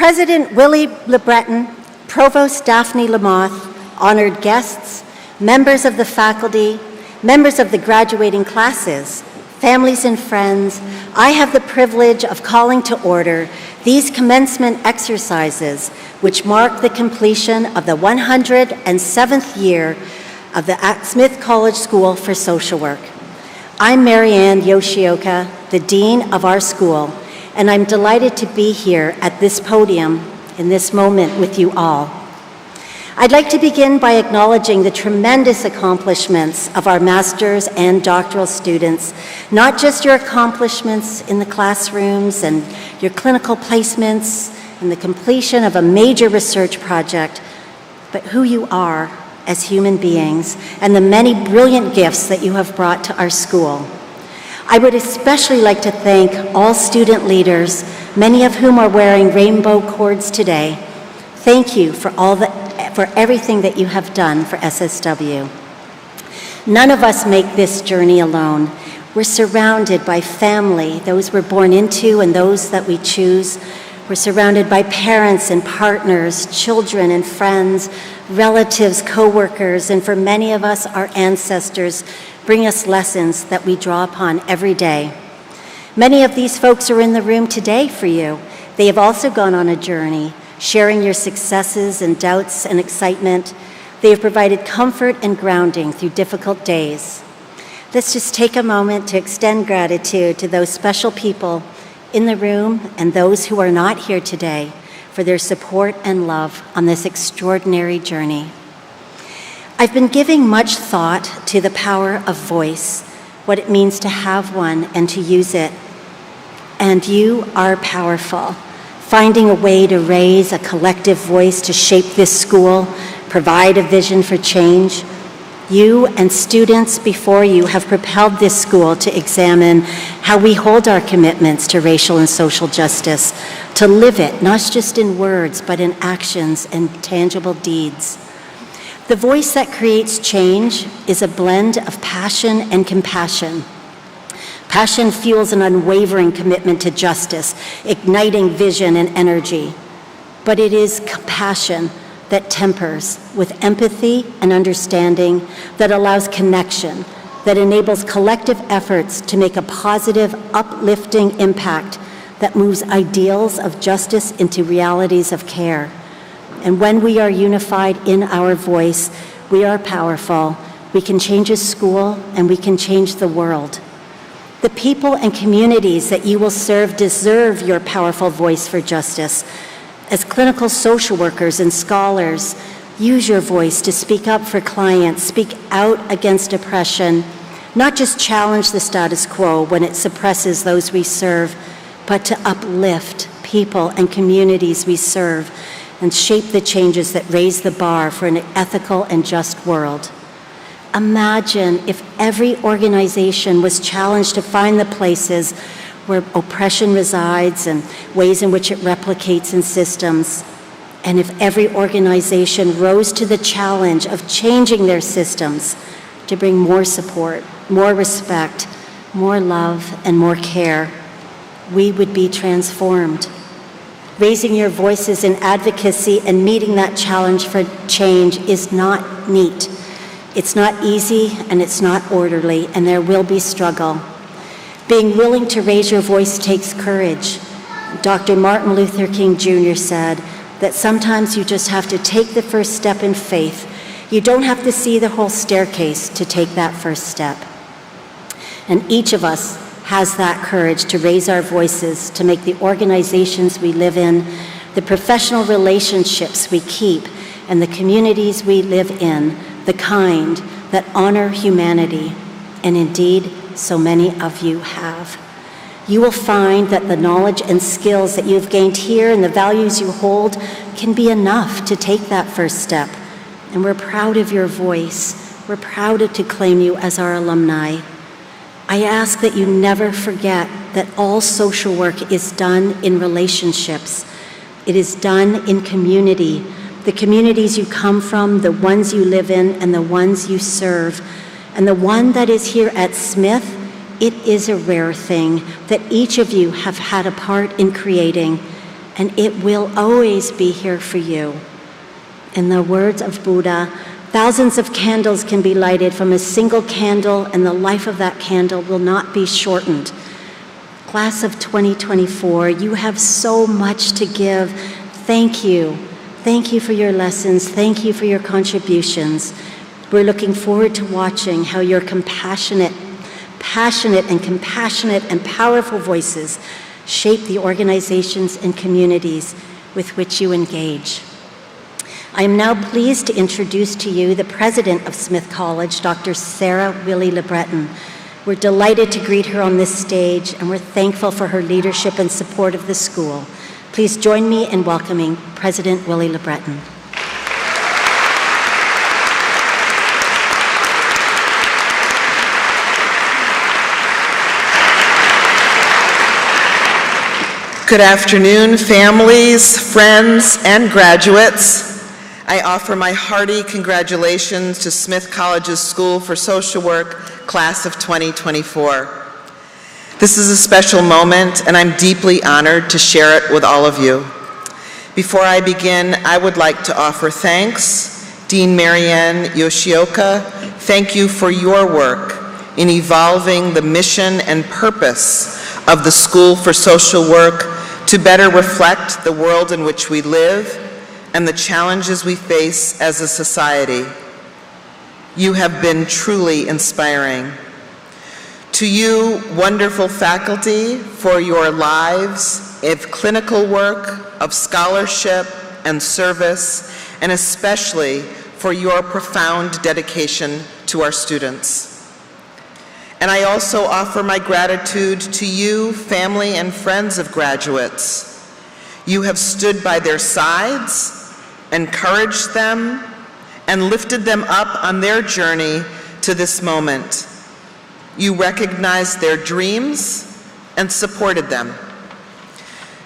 President Willie LeBreton, Provost Daphne Lamoth, honored guests, members of the faculty, members of the graduating classes, families and friends, I have the privilege of calling to order these commencement exercises, which mark the completion of the 107th year of the Smith College School for Social Work. I'm Mary Ann Yoshioka, the Dean of our school, and I'm delighted to be here at this podium in this moment with you all. I'd like to begin by acknowledging the tremendous accomplishments of our master's and doctoral students, not just your accomplishments in the classrooms and your clinical placements and the completion of a major research project, but who you are as human beings and the many brilliant gifts that you have brought to our school. I would especially like to thank all student leaders, many of whom are wearing rainbow cords today. Thank you for everything that you have done for SSW. None of us make this journey alone. We're surrounded by family, those we're born into and those that we choose. We're surrounded by parents and partners, children and friends, relatives, co-workers, and for many of us, our ancestors bring us lessons that we draw upon every day. Many of these folks are in the room today for you. They have also gone on a journey, sharing your successes and doubts and excitement. They have provided comfort and grounding through difficult days. Let's just take a moment to extend gratitude to those special people in the room and those who are not here today for their support and love on this extraordinary journey. I've been giving much thought to the power of voice, what it means to have one and to use it. And you are powerful. Finding a way to raise a collective voice to shape this school, provide a vision for change. You and students before you have propelled this school to examine how we hold our commitments to racial and social justice, to live it, not just in words, but in actions and tangible deeds. The voice that creates change is a blend of passion and compassion. Passion fuels an unwavering commitment to justice, igniting vision and energy. But it is compassion that tempers with empathy and understanding, that allows connection, that enables collective efforts to make a positive, uplifting impact that moves ideals of justice into realities of care. And when we are unified in our voice, we are powerful. We can change a school and we can change the world. The people and communities that you will serve deserve your powerful voice for justice. As clinical social workers and scholars, use your voice to speak up for clients, speak out against oppression, not just challenge the status quo when it suppresses those we serve, but to uplift people and communities we serve and shape the changes that raise the bar for an ethical and just world. Imagine if every organization was challenged to find the places where oppression resides and ways in which it replicates in systems. And if every organization rose to the challenge of changing their systems to bring more support, more respect, more love, and more care, we would be transformed. Raising your voices in advocacy and meeting that challenge for change is not neat. It's not easy and it's not orderly, and there will be struggle. Being willing to raise your voice takes courage. Dr. Martin Luther King Jr. said that sometimes you just have to take the first step in faith. You don't have to see the whole staircase to take that first step. And each of us has that courage to raise our voices, to make the organizations we live in, the professional relationships we keep, and the communities we live in, the kind that honor humanity. And indeed, so many of you have. You will find that the knowledge and skills that you've gained here and the values you hold can be enough to take that first step. And we're proud of your voice. We're proud to claim you as our alumni. I ask that you never forget that all social work is done in relationships. It is done in community. The communities you come from, the ones you live in, and the ones you serve. And the one that is here at Smith, it is a rare thing that each of you have had a part in creating. and it will always be here for you. In the words of Buddha, thousands of candles can be lighted from a single candle, and the life of that candle will not be shortened. Class of 2024, you have so much to give. Thank you. Thank you for your lessons. Thank you for your contributions. We're looking forward to watching how your passionate and compassionate and powerful voices shape the organizations and communities with which you engage. I am now pleased to introduce to you the president of Smith College, Dr. Sarah Willie LeBreton. We're delighted to greet her on this stage, and we're thankful for her leadership and support of the school. Please join me in welcoming President Willie LeBreton. Good afternoon, families, friends, and graduates. I offer my hearty congratulations to Smith College's School for Social Work, Class of 2024. This is a special moment, and I'm deeply honored to share it with all of you. Before I begin, I would like to offer thanks. Dean Marianne Yoshioka, thank you for your work in evolving the mission and purpose of the School for Social Work to better reflect the world in which we live and the challenges we face as a society. You have been truly inspiring. To you, wonderful faculty, for your lives of clinical work, of scholarship and service, and especially for your profound dedication to our students. And I also offer my gratitude to you, family and friends of graduates. You have stood by their sides, encouraged them, and lifted them up on their journey to this moment. You recognized their dreams and supported them.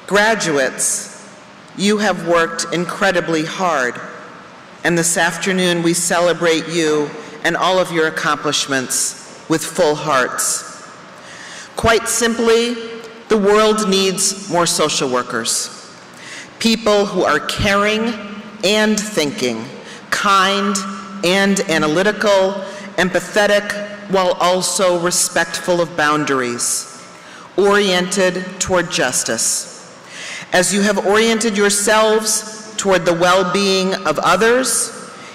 Graduates, you have worked incredibly hard, and this afternoon we celebrate you and all of your accomplishments with full hearts. Quite simply, the world needs more social workers, people who are caring and thinking, kind and analytical, empathetic, while also respectful of boundaries, oriented toward justice. As you have oriented yourselves toward the well-being of others,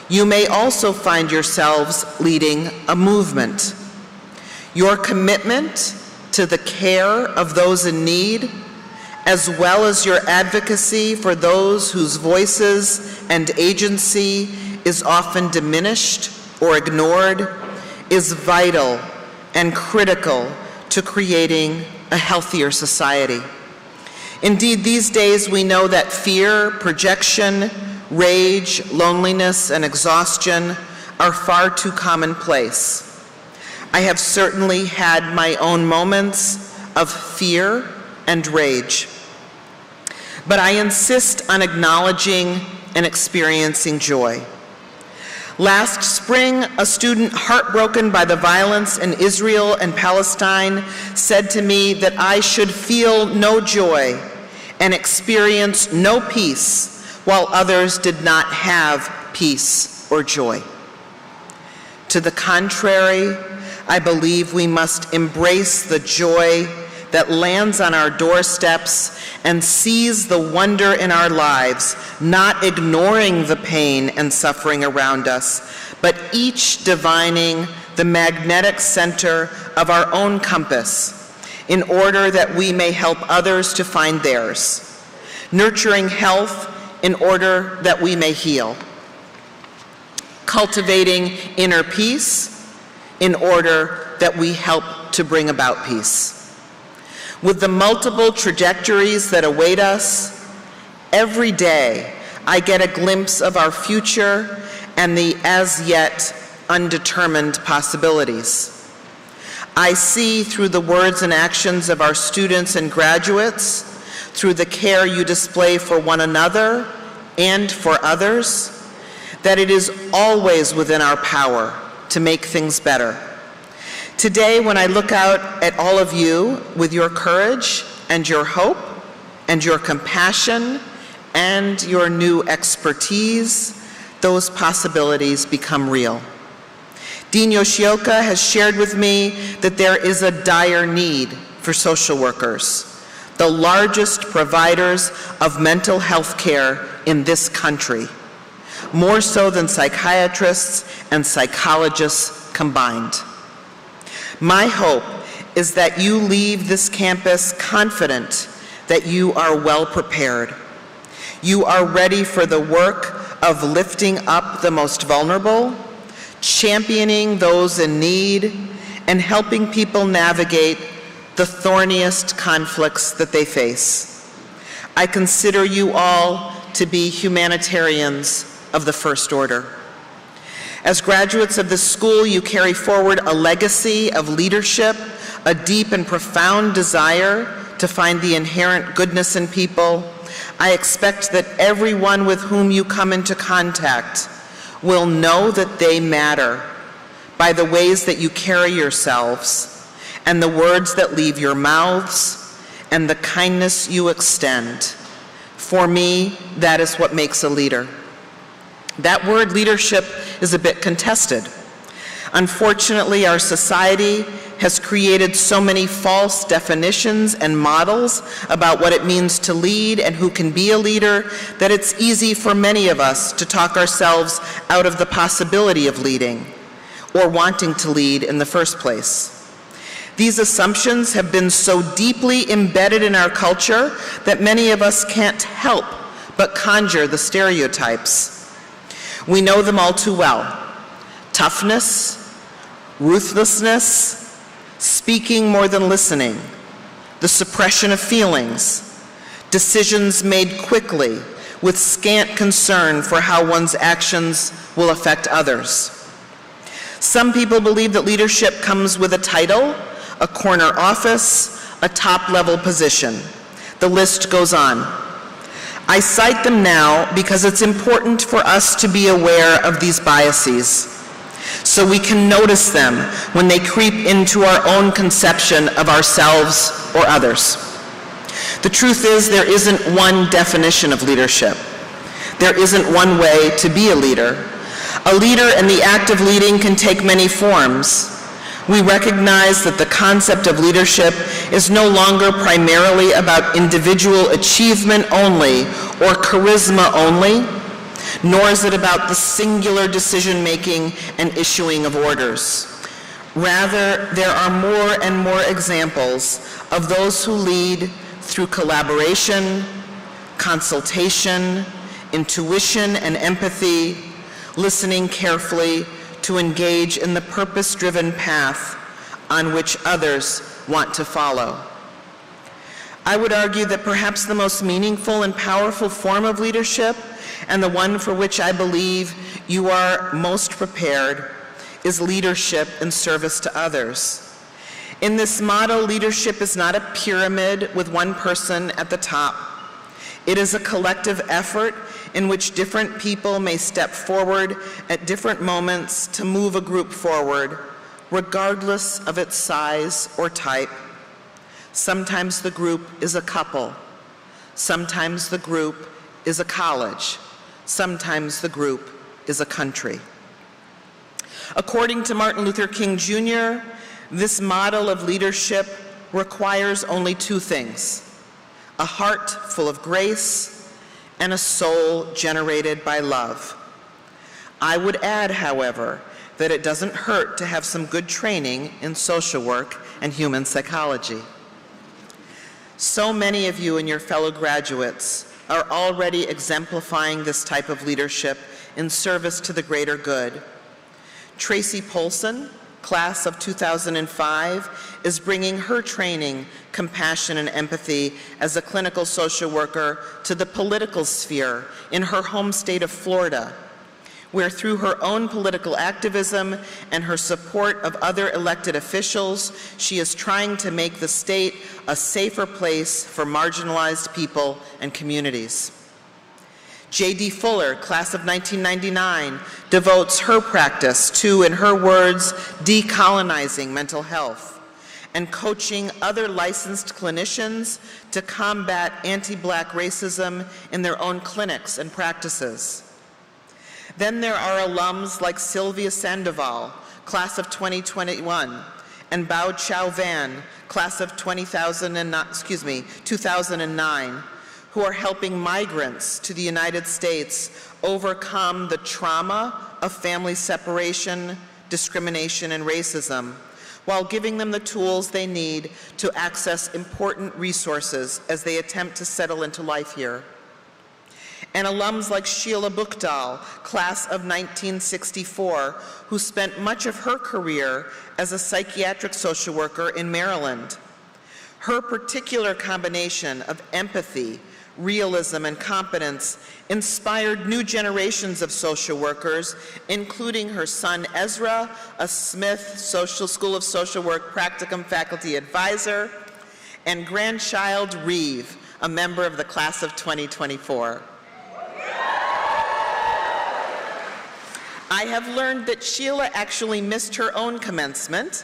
you may also find yourselves leading a movement. Your commitment to the care of those in need, as well as your advocacy for those whose voices and agency is often diminished or ignored, is vital and critical to creating a healthier society. Indeed, these days we know that fear, projection, rage, loneliness, and exhaustion are far too commonplace. I have certainly had my own moments of fear and rage, but I insist on acknowledging and experiencing joy. Last spring, a student heartbroken by the violence in Israel and Palestine said to me that I should feel no joy and experience no peace while others did not have peace or joy. To the contrary, I believe we must embrace the joy that lands on our doorsteps and seize the wonder in our lives, not ignoring the pain and suffering around us, but each divining the magnetic center of our own compass in order that we may help others to find theirs, nurturing health in order that we may heal, cultivating inner peace in order that we help to bring about peace. With the multiple trajectories that await us, every day I get a glimpse of our future and the as yet undetermined possibilities. I see through the words and actions of our students and graduates, through the care you display for one another and for others, that it is always within our power to make things better. Today, when I look out at all of you with your courage and your hope and your compassion and your new expertise, those possibilities become real. Dean Yoshioka has shared with me that there is a dire need for social workers, the largest providers of mental health care in this country, more so than psychiatrists and psychologists combined. My hope is that you leave this campus confident that you are well prepared. You are ready for the work of lifting up the most vulnerable, championing those in need, and helping people navigate the thorniest conflicts that they face. I consider you all to be humanitarians of the first order. As graduates of this school, you carry forward a legacy of leadership, a deep and profound desire to find the inherent goodness in people. I expect that everyone with whom you come into contact will know that they matter by the ways that you carry yourselves and the words that leave your mouths and the kindness you extend. For me, that is what makes a leader. That word leadership is a bit contested. Unfortunately, our society has created so many false definitions and models about what it means to lead and who can be a leader that it's easy for many of us to talk ourselves out of the possibility of leading or wanting to lead in the first place. These assumptions have been so deeply embedded in our culture that many of us can't help but conjure the stereotypes. We know them all too well. Toughness, ruthlessness, speaking more than listening, the suppression of feelings, decisions made quickly with scant concern for how one's actions will affect others. Some people believe that leadership comes with a title, a corner office, a top-level position. The list goes on. I cite them now because it's important for us to be aware of these biases, so we can notice them when they creep into our own conception of ourselves or others. The truth is, there isn't one definition of leadership. There isn't one way to be a leader. A leader and the act of leading can take many forms. We recognize that the concept of leadership is no longer primarily about individual achievement only or charisma only, nor is it about the singular decision-making and issuing of orders. Rather, there are more and more examples of those who lead through collaboration, consultation, intuition, and empathy, listening carefully to engage in the purpose-driven path on which others want to follow. I would argue that perhaps the most meaningful and powerful form of leadership, and the one for which I believe you are most prepared, is leadership in service to others. In this motto, leadership is not a pyramid with one person at the top. It is a collective effort in which different people may step forward at different moments to move a group forward, regardless of its size or type. Sometimes the group is a couple. Sometimes the group is a college. Sometimes the group is a country. According to Martin Luther King Jr., this model of leadership requires only two things: a heart full of grace and a soul generated by love. I would add, however, that it doesn't hurt to have some good training in social work and human psychology. So many of you and your fellow graduates are already exemplifying this type of leadership in service to the greater good. Tracy Polson, class of 2005, is bringing her training, compassion, and empathy as a clinical social worker to the political sphere in her home state of Florida, where through her own political activism and her support of other elected officials, she is trying to make the state a safer place for marginalized people and communities. J.D. Fuller, class of 1999, devotes her practice to, in her words, decolonizing mental health and coaching other licensed clinicians to combat anti-Black racism in their own clinics and practices. Then there are alums like Sylvia Sandoval, class of 2021, and Bao Chao Van, class of 2009, who are helping migrants to the United States overcome the trauma of family separation, discrimination, and racism, while giving them the tools they need to access important resources as they attempt to settle into life here. And alums like Sheila Buchdahl, class of 1964, who spent much of her career as a psychiatric social worker in Maryland. Her particular combination of empathy, realism, and competence inspired new generations of social workers, including her son Ezra, a Smith School of Social Work practicum faculty advisor, and grandchild Reeve, a member of the class of 2024. I have learned that Sheila actually missed her own commencement.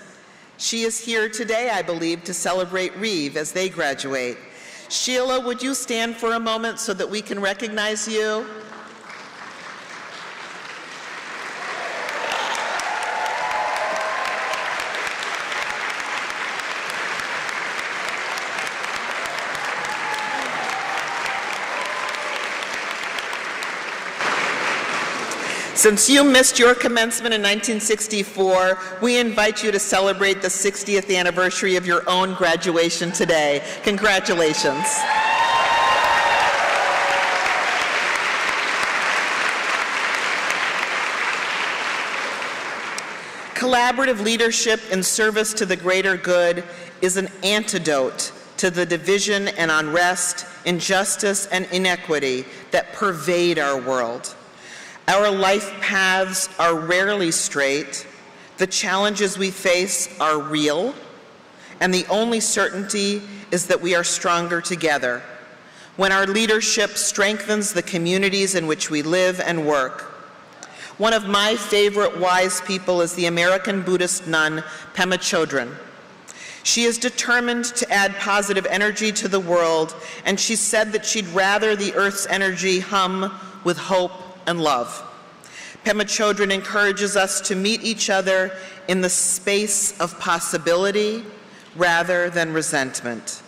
She is here today, I believe, to celebrate Reeve as they graduate. Sheila, would you stand for a moment so that we can recognize you? Since you missed your commencement in 1964, we invite you to celebrate the 60th anniversary of your own graduation today. Congratulations. Collaborative leadership in service to the greater good is an antidote to the division and unrest, injustice, and inequity that pervade our world. Our life paths are rarely straight, the challenges we face are real, and the only certainty is that we are stronger together when our leadership strengthens the communities in which we live and work. One of my favorite wise people is the American Buddhist nun, Pema Chodron. She is determined to add positive energy to the world, and she said that she'd rather the earth's energy hum with hope and love. Pema Chodron encourages us to meet each other in the space of possibility rather than resentment.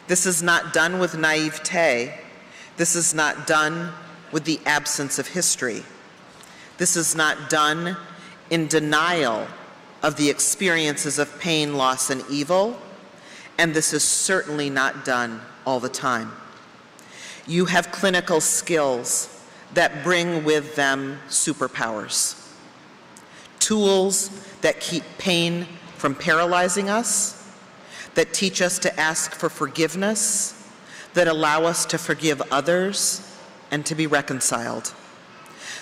This is not done with naivete. This is not done with the absence of history. This is not done in denial of the experiences of pain, loss, and evil, and this is certainly not done all the time. You have clinical skills that bring with them superpowers, tools that keep pain from paralyzing us, that teach us to ask for forgiveness, that allow us to forgive others and to be reconciled.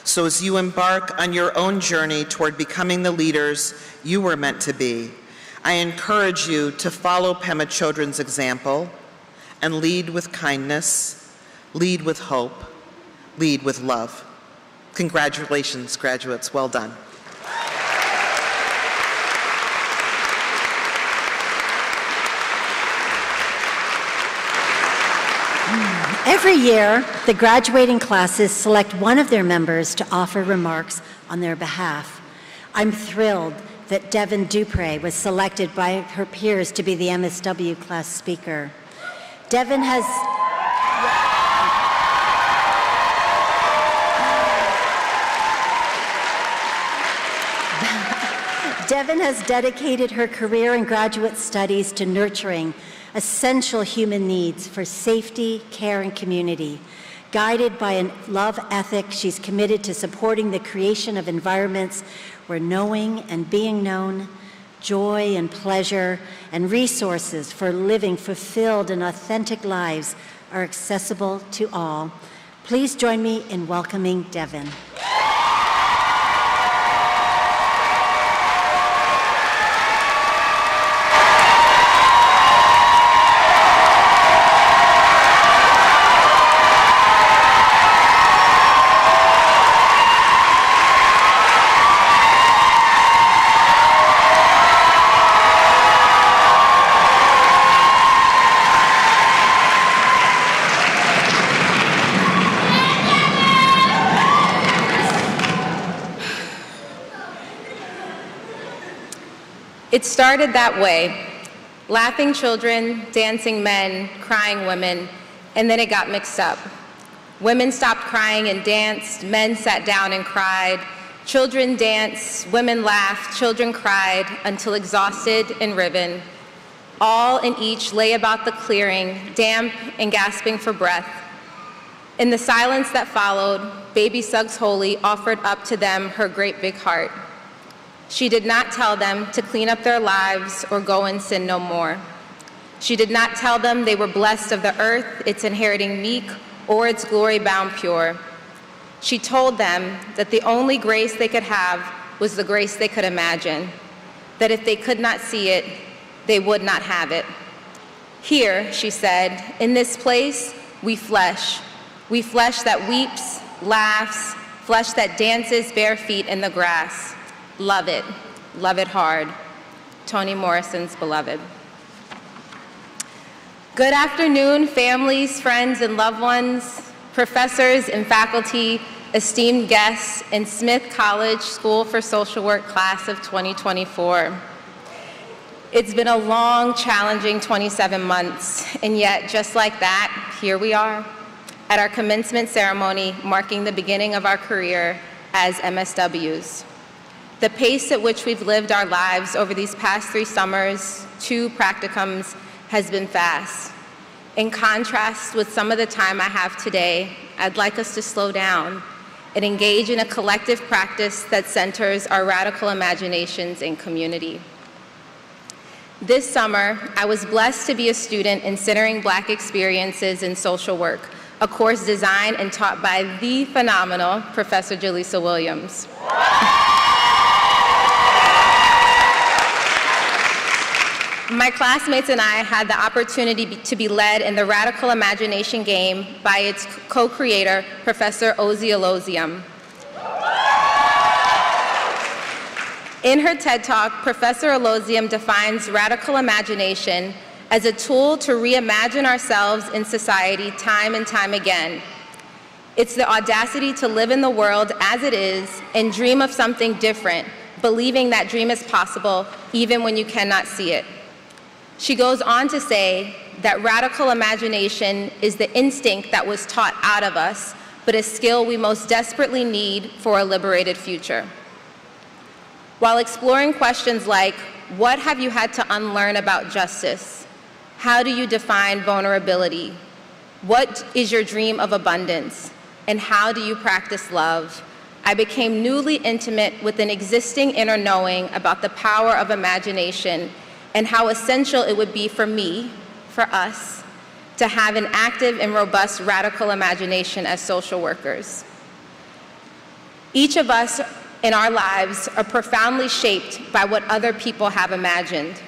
So as you embark on your own journey toward becoming the leaders you were meant to be, I encourage you to follow Pema Chodron's example and lead with kindness, lead with hope, lead with love. Congratulations, graduates. Well done. Every year, the graduating classes select one of their members to offer remarks on their behalf. I'm thrilled that Devin Dupre was selected by her peers to be the MSW class speaker. Devin has dedicated her career in graduate studies to nurturing essential human needs for safety, care, and community. Guided by a love ethic, she's committed to supporting the creation of environments where knowing and being known, joy and pleasure, and resources for living fulfilled and authentic lives are accessible to all. Please join me in welcoming Devin. It started that way. Laughing children, dancing men, crying women, and then it got mixed up. Women stopped crying and danced, men sat down and cried. Children danced, women laughed, children cried, until exhausted and riven. All and each lay about the clearing, damp and gasping for breath. In the silence that followed, baby Suggs Holy offered up to them her great big heart. She did not tell them to clean up their lives or go and sin no more. She did not tell them they were blessed of the earth, its inheriting meek, or its glory bound pure. She told them that the only grace they could have was the grace they could imagine, that if they could not see it, they would not have it. Here, she said, in this place, we flesh that weeps, laughs, flesh that dances bare feet in the grass. Love it hard. Toni Morrison's Beloved. Good afternoon, families, friends, and loved ones, professors and faculty, esteemed guests, and Smith College School for Social Work class of 2024. It's been a long, challenging 27 months, and yet, just like that, here we are at our commencement ceremony, marking the beginning of our career as MSWs. The pace at which we've lived our lives over these past 3 summers, 2 practicums, has been fast. In contrast with some of the time I have today, I'd like us to slow down and engage in a collective practice that centers our radical imaginations in community. This summer, I was blessed to be a student in Centering Black Experiences in Social Work, a course designed and taught by the phenomenal Professor Jaleesa Williams. My classmates and I had the opportunity to be led in the radical imagination game by its co-creator, Professor Ozzy Alozium. In her TED Talk, Professor Alozium defines radical imagination as a tool to reimagine ourselves in society time and time again. It's the audacity to live in the world as it is and dream of something different, believing that dream is possible even when you cannot see it. She goes on to say that radical imagination is the instinct that was taught out of us, but a skill we most desperately need for a liberated future. While exploring questions like, what have you had to unlearn about justice? How do you define vulnerability? What is your dream of abundance? And how do you practice love? I became newly intimate with an existing inner knowing about the power of imagination and how essential it would be for me, for us, to have an active and robust radical imagination as social workers. Each of us in our lives are profoundly shaped by what other people have imagined.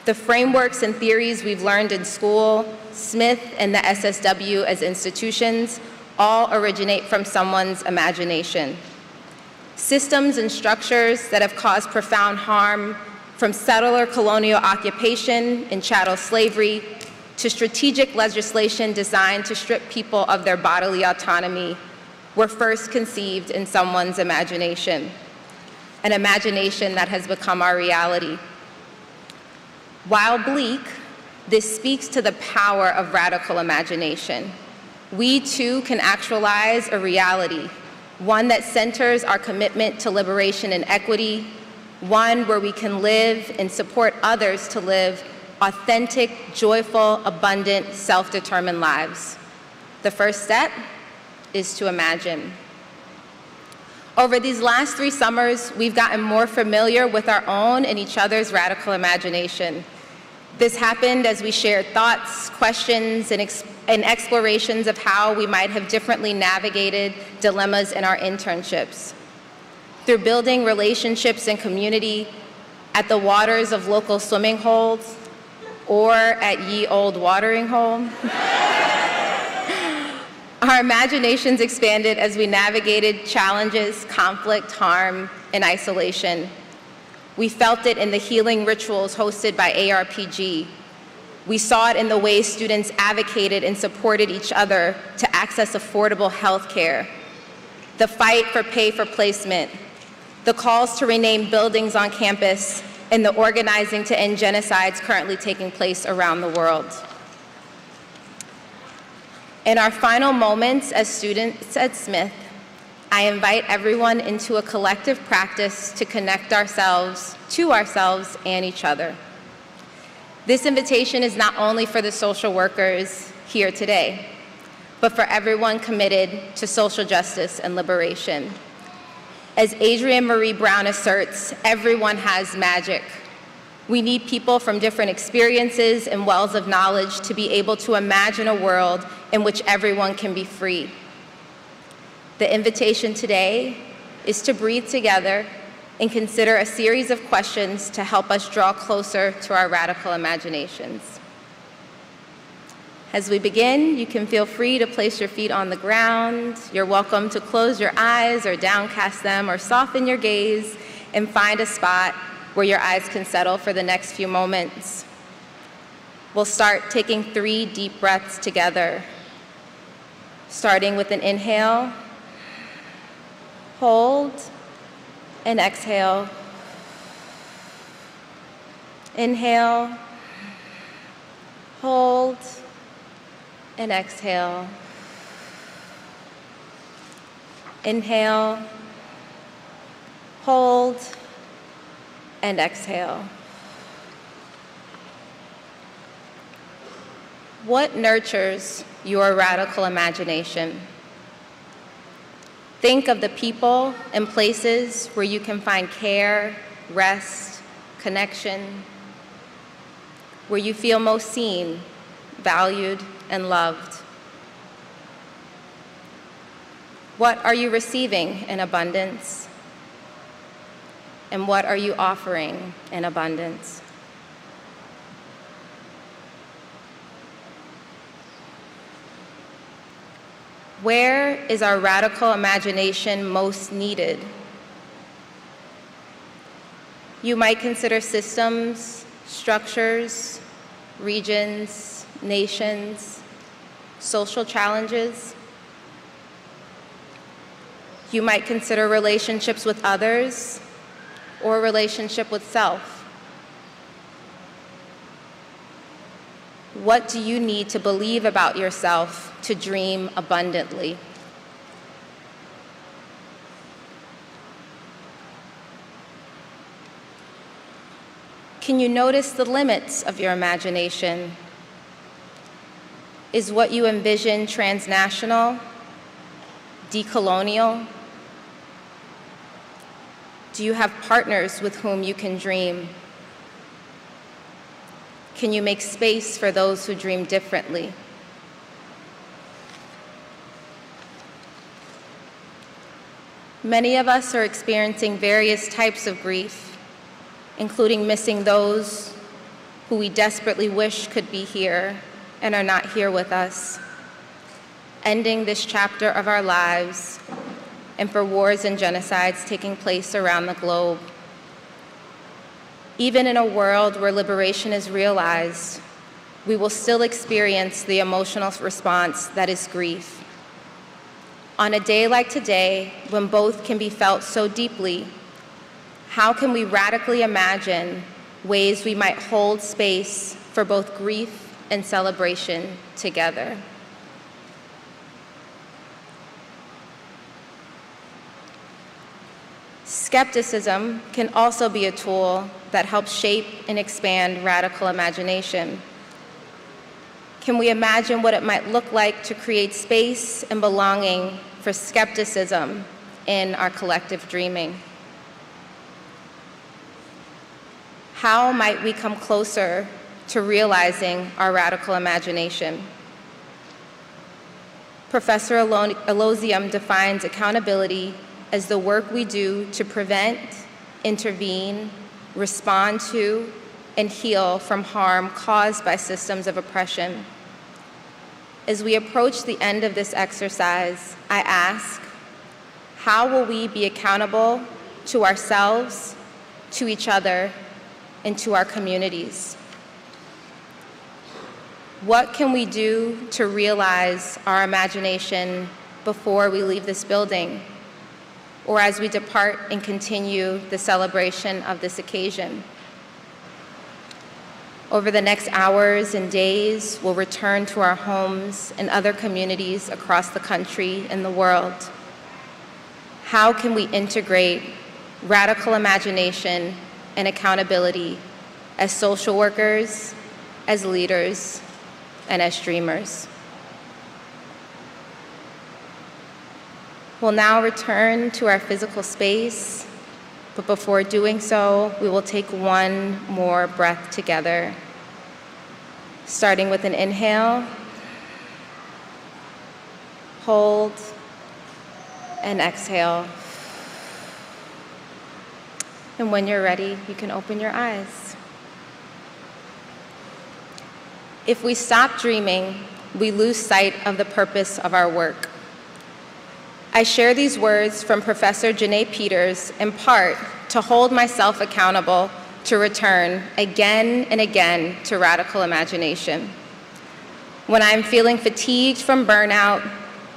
The frameworks and theories we've learned in school, Smith and the SSW as institutions, all originate from someone's imagination. Systems and structures that have caused profound harm, from settler colonial occupation and chattel slavery to strategic legislation designed to strip people of their bodily autonomy, were first conceived in someone's imagination, an imagination that has become our reality. While bleak, this speaks to the power of radical imagination. We too can actualize a reality, one that centers our commitment to liberation and equity, one where we can live and support others to live authentic, joyful, abundant, self-determined lives. The first step is to imagine. Over these last 3 summers, we've gotten more familiar with our own and each other's radical imagination. This happened as we shared thoughts, questions, and explorations of how we might have differently navigated dilemmas in our internships. Through building relationships and community at the waters of local swimming holes or at ye old watering hole. Our imaginations expanded as we navigated challenges, conflict, harm, and isolation. We felt it in the healing rituals hosted by ARPG. We saw it in the ways students advocated and supported each other to access affordable health care, the fight for pay for placement, the calls to rename buildings on campus, in the organizing to end genocides currently taking place around the world. In our final moments as students at Smith, I invite everyone into a collective practice to connect ourselves to ourselves and each other. This invitation is not only for the social workers here today, but for everyone committed to social justice and liberation. As Adrienne Marie Brown asserts, everyone has magic. We need people from different experiences and wells of knowledge to be able to imagine a world in which everyone can be free. The invitation today is to breathe together and consider a series of questions to help us draw closer to our radical imaginations. As we begin, you can feel free to place your feet on the ground. You're welcome to close your eyes or downcast them or soften your gaze and find a spot where your eyes can settle for the next few moments. We'll start taking 3 deep breaths together, starting with an inhale, hold, and exhale. Inhale, hold, and exhale. Inhale, hold, and exhale. What nurtures your radical imagination? Think of the people and places where you can find care, rest, connection, where you feel most seen, valued, and loved. What are you receiving in abundance? And what are you offering in abundance? Where is our radical imagination most needed? You might consider systems, structures, regions, nations, social challenges. You might consider relationships with others or relationship with self. What do you need to believe about yourself to dream abundantly? Can you notice the limits of your imagination? Is what you envision transnational, decolonial? Do you have partners with whom you can dream? Can you make space for those who dream differently? Many of us are experiencing various types of grief, including missing those who we desperately wish could be here and are not here with us, ending this chapter of our lives, and for wars and genocides taking place around the globe. Even in a world where liberation is realized, we will still experience the emotional response that is grief. On a day like today, when both can be felt so deeply, how can we radically imagine ways we might hold space for both grief and celebration together? Skepticism can also be a tool that helps shape and expand radical imagination. Can we imagine what it might look like to create space and belonging for skepticism in our collective dreaming? How might we come closer to realizing our radical imagination? Professor Alozium defines accountability as the work we do to prevent, intervene, respond to, and heal from harm caused by systems of oppression. As we approach the end of this exercise, I ask, how will we be accountable to ourselves, to each other, and to our communities? What can we do to realize our imagination before we leave this building, or as we depart and continue the celebration of this occasion? Over the next hours and days, we'll return to our homes and other communities across the country and the world. How can we integrate radical imagination and accountability as social workers, as leaders, and as dreamers? We'll now return to our physical space, but before doing so, we will take one more breath together, starting with an inhale, hold, and exhale. And when you're ready, you can open your eyes. If we stop dreaming, we lose sight of the purpose of our work. I share these words from Professor Janae Peters in part to hold myself accountable to return again and again to radical imagination. When I'm feeling fatigued from burnout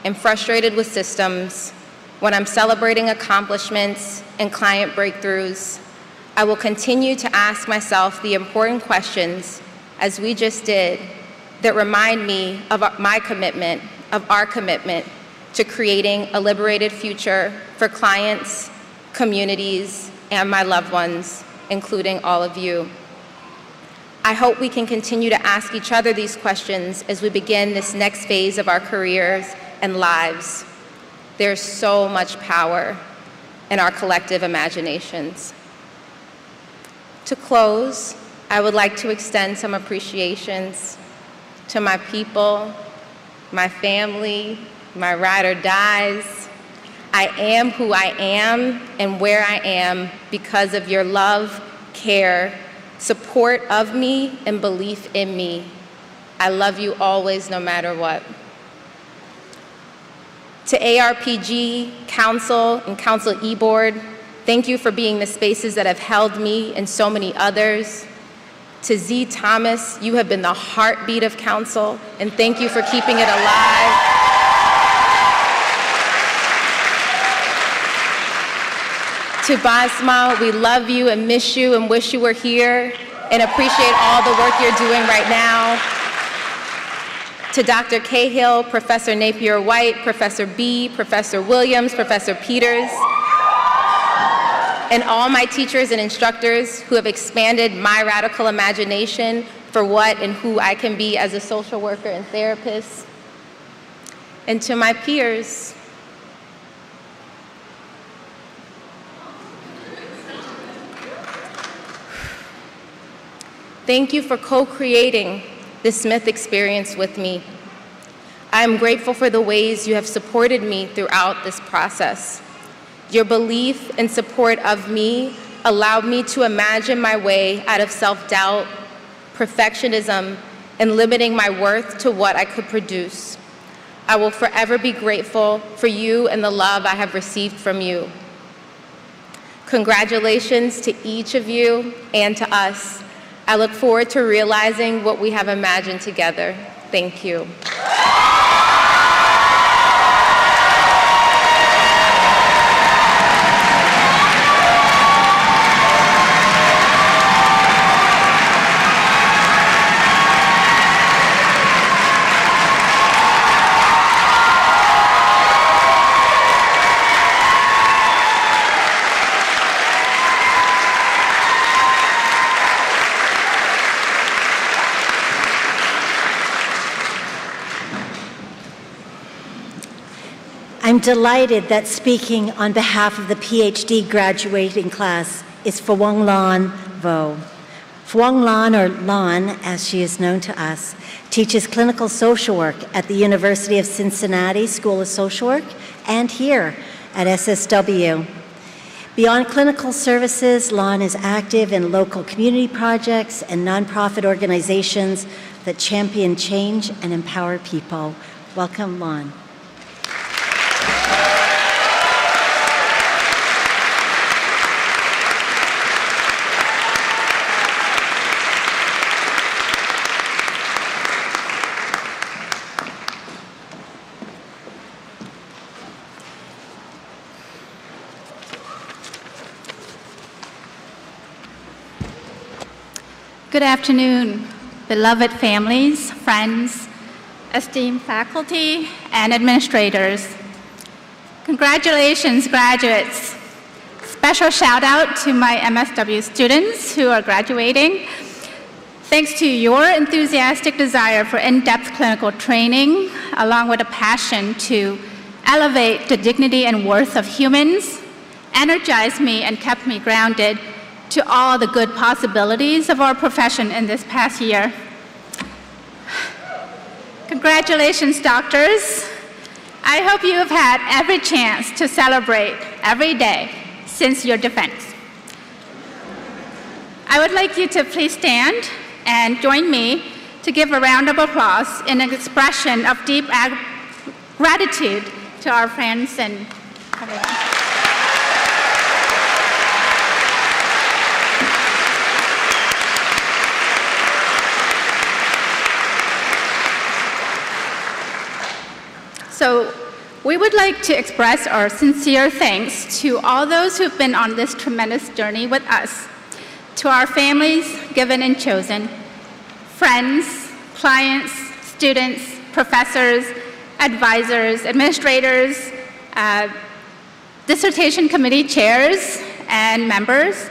and frustrated with systems, when I'm celebrating accomplishments and client breakthroughs, I will continue to ask myself the important questions, as we just did, that remind me of my commitment, of our commitment, to creating a liberated future for clients, communities, and my loved ones, including all of you. I hope we can continue to ask each other these questions as we begin this next phase of our careers and lives. There's so much power in our collective imaginations. To close, I would like to extend some appreciations to my people, my family, my ride or dies. I am who I am and where I am because of your love, care, support of me, and belief in me. I love you always, no matter what. To ARPG, Council, and Council E-Board, thank you for being the spaces that have held me and so many others. To Z. Thomas, you have been the heartbeat of Council, and thank you for keeping it alive. To Basma, we love you and miss you and wish you were here and appreciate all the work you're doing right now. To Dr. Cahill, Professor Napier-White, Professor B, Professor Williams, Professor Peters, and all my teachers and instructors who have expanded my radical imagination for what and who I can be as a social worker and therapist. And to my peers, thank you for co-creating the Smith experience with me. I am grateful for the ways you have supported me throughout this process. Your belief and support of me allowed me to imagine my way out of self-doubt, perfectionism, and limiting my worth to what I could produce. I will forever be grateful for you and the love I have received from you. Congratulations to each of you and to us. I look forward to realizing what we have imagined together. Thank you. I'm delighted that speaking on behalf of the Ph.D. graduating class is Phuong Lan Vo. Phuong Lan, or Lan as she is known to us, teaches clinical social work at the University of Cincinnati School of Social Work and here at SSW. Beyond clinical services, Lan is active in local community projects and nonprofit organizations that champion change and empower people. Welcome, Lan. Good afternoon, beloved families, friends, esteemed faculty, and administrators. Congratulations, graduates. Special shout out to my MSW students who are graduating. Thanks to your enthusiastic desire for in-depth clinical training, along with a passion to elevate the dignity and worth of humans, energized me and kept me grounded to all the good possibilities of our profession in this past year. Congratulations, doctors. I hope you have had every chance to celebrate every day since your defense. I would like you to please stand and join me to give a round of applause in an expression of deep gratitude to our friends and everyone. So we would like to express our sincere thanks to all those who've been on this tremendous journey with us, to our families, given and chosen, friends, clients, students, professors, advisors, administrators, dissertation committee chairs and members,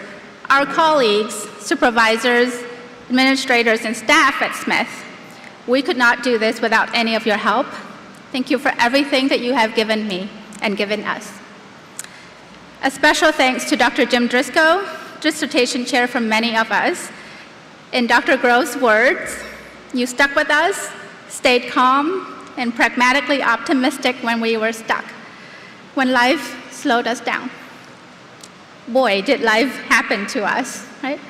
our colleagues, supervisors, administrators, and staff at Smith. We could not do this without any of your help. Thank you for everything that you have given me and given us. A special thanks to Dr. Jim Driscoll, dissertation chair for many of us. In Dr. Grove's words, you stuck with us, stayed calm, and pragmatically optimistic when we were stuck, when life slowed us down. Boy, did life happen to us, right?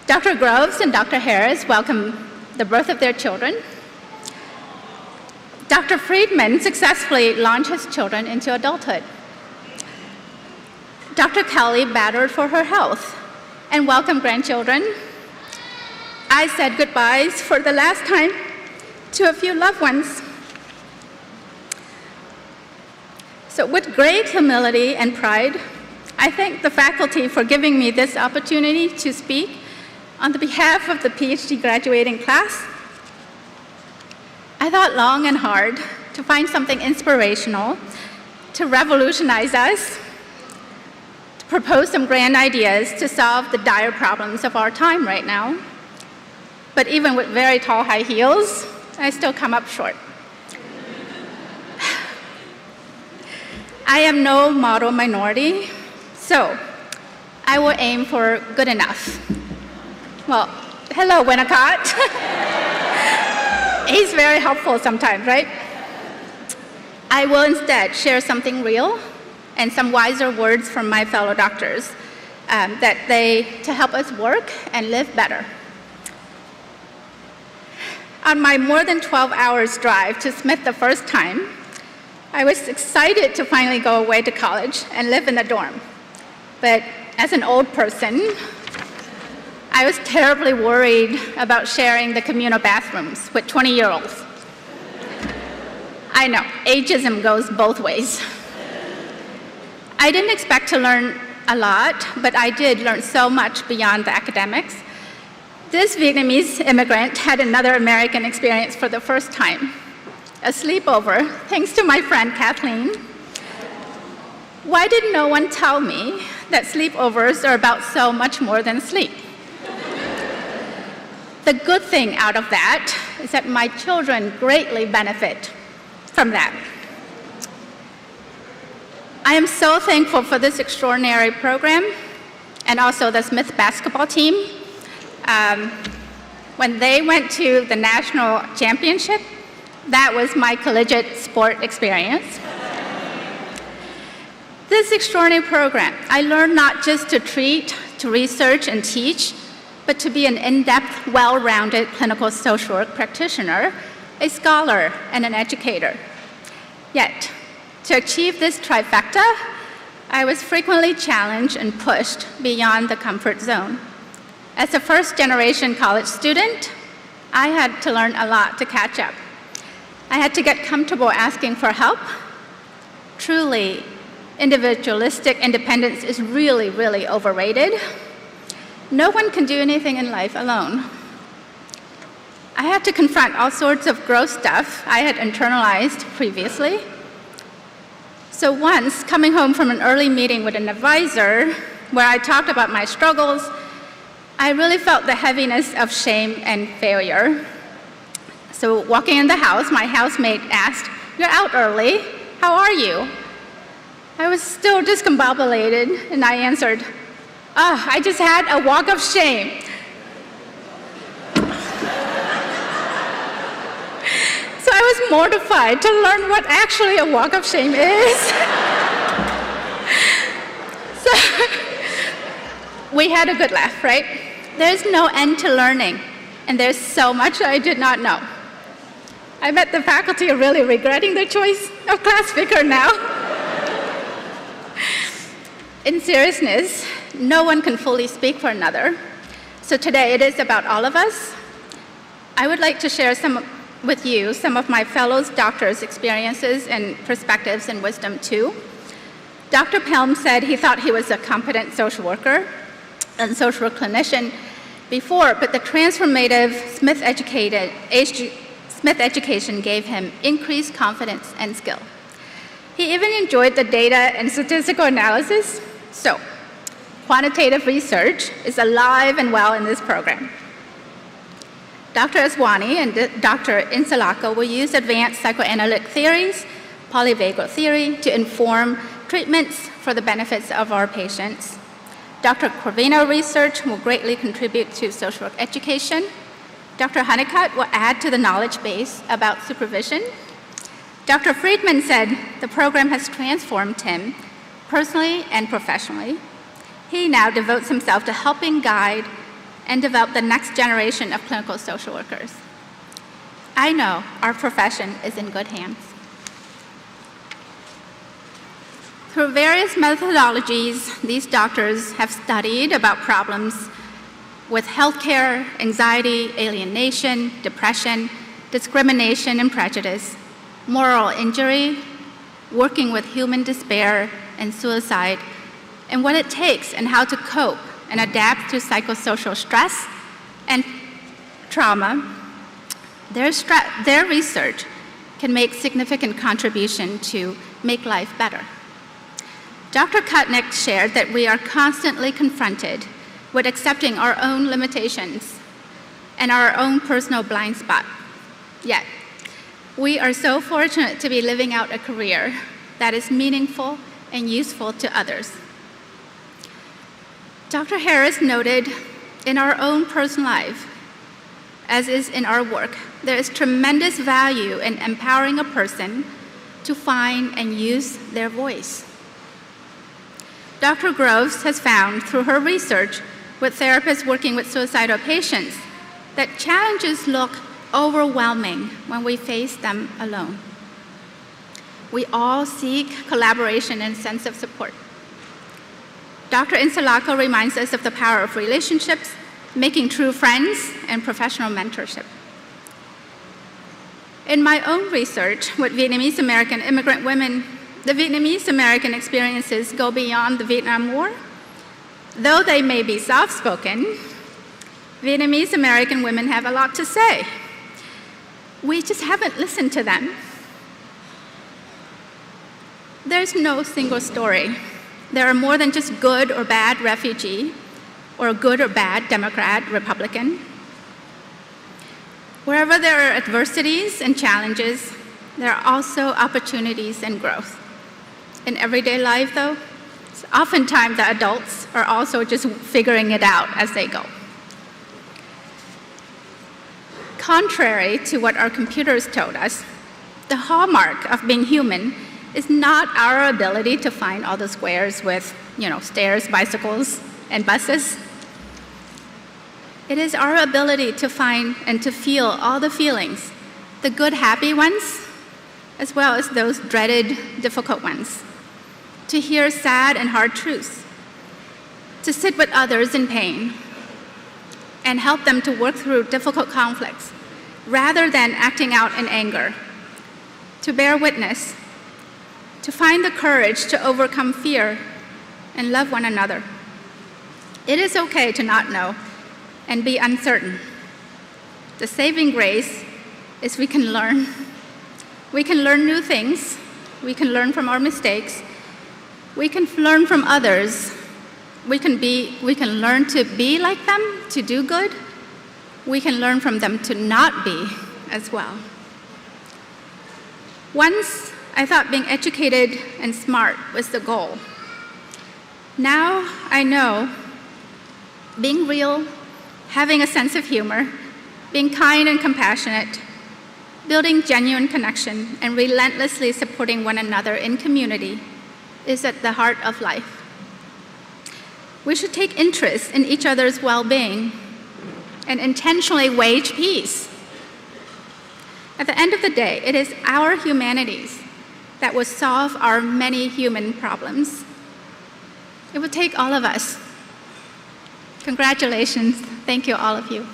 Dr. Groves and Dr. Harris welcomed the birth of their children. Dr. Friedman successfully launched his children into adulthood. Dr. Kelly battled for her health and welcomed grandchildren. I said goodbyes for the last time to a few loved ones. So with great humility and pride, I thank the faculty for giving me this opportunity to speak on the behalf of the Ph.D. graduating class. I thought long and hard to find something inspirational, to revolutionize us, to propose some grand ideas to solve the dire problems of our time right now. But even with very tall high heels, I still come up short. I am no model minority, so I will aim for good enough. Well, hello, Winnicott. He's very helpful sometimes, right? I will instead share something real and some wiser words from my fellow doctors to help us work and live better. On my more than 12 hours drive to Smith the first time, I was excited to finally go away to college and live in a dorm. But as an old person, I was terribly worried about sharing the communal bathrooms with 20-year-olds. I know, ageism goes both ways. I didn't expect to learn a lot, but I did learn so much beyond the academics. This Vietnamese immigrant had another American experience for the first time, a sleepover, thanks to my friend Kathleen. Why did no one tell me that sleepovers are about so much more than sleep? The good thing out of that is that my children greatly benefit from that. I am so thankful for this extraordinary program and also the Smith basketball team. When they went to the national championship, that was my collegiate sport experience. This extraordinary program, I learned not just to treat, to research and teach, but to be an in-depth, well-rounded clinical social work practitioner, a scholar, and an educator. Yet, to achieve this trifecta, I was frequently challenged and pushed beyond the comfort zone. As a first-generation college student, I had to learn a lot to catch up. I had to get comfortable asking for help. Truly, individualistic independence is really, really overrated. No one can do anything in life alone. I had to confront all sorts of gross stuff I had internalized previously. So once, coming home from an early meeting with an advisor where I talked about my struggles, I really felt the heaviness of shame and failure. So walking in the house, my housemate asked, "You're out early. How are you?" I was still discombobulated, and I answered, I just had a walk of shame. So I was mortified to learn what actually a walk of shame is. So we had a good laugh, right? There's no end to learning, and there's so much I did not know. I bet the faculty are really regretting their choice of class speaker now. In seriousness, no one can fully speak for another. So today it is about all of us. I would like to share with you some of my fellow doctors' experiences and perspectives and wisdom too. Dr. Pelham said he thought he was a competent social worker and social clinician before, but the transformative Smith education gave him increased confidence and skill. He even enjoyed the data and statistical analysis. So, quantitative research is alive and well in this program. Dr. Aswani and Dr. Insalako will use advanced psychoanalytic theories, polyvagal theory, to inform treatments for the benefits of our patients. Dr. Corvino research will greatly contribute to social work education. Dr. Honeycutt will add to the knowledge base about supervision. Dr. Friedman said the program has transformed him personally and professionally. He now devotes himself to helping guide and develop the next generation of clinical social workers. I know our profession is in good hands. Through various methodologies, these doctors have studied about problems with healthcare, anxiety, alienation, depression, discrimination and prejudice, moral injury, working with human despair and suicide, and what it takes and how to cope and adapt to psychosocial stress and trauma. Their research can make significant contribution to make life better. Dr. Kutnick shared that we are constantly confronted with accepting our own limitations and our own personal blind spot. Yet, we are so fortunate to be living out a career that is meaningful and useful to others. Dr. Harris noted, in our own personal life, as is in our work, there is tremendous value in empowering a person to find and use their voice. Dr. Groves has found through her research with therapists working with suicidal patients that challenges look overwhelming when we face them alone. We all seek collaboration and sense of support. Dr. Insalako reminds us of the power of relationships, making true friends, and professional mentorship. In my own research with Vietnamese American immigrant women, the Vietnamese American experiences go beyond the Vietnam War. Though they may be soft-spoken, Vietnamese American women have a lot to say. We just haven't listened to them. There's no single story. There are more than just good or bad refugee, or good or bad Democrat, Republican. Wherever there are adversities and challenges, there are also opportunities and growth. In everyday life, though, oftentimes the adults are also just figuring it out as they go. Contrary to what our computers told us, the hallmark of being human is not our ability to find all the squares with, stairs, bicycles, and buses. It is our ability to find and to feel all the feelings, the good, happy ones, as well as those dreaded, difficult ones, to hear sad and hard truths, to sit with others in pain, and help them to work through difficult conflicts, rather than acting out in anger, to bear witness, to find the courage to overcome fear and love one another. It is okay to not know and be uncertain. The saving grace is we can learn. We can learn new things. We can learn from our mistakes. We can learn from others. We can learn to be like them, to do good. We can learn from them to not be as well. Once, I thought being educated and smart was the goal. Now, I know being real, having a sense of humor, being kind and compassionate, building genuine connection, and relentlessly supporting one another in community is at the heart of life. We should take interest in each other's well-being and intentionally wage peace. At the end of the day, it is our humanities that will solve our many human problems. It will take all of us. Congratulations. Thank you, all of you.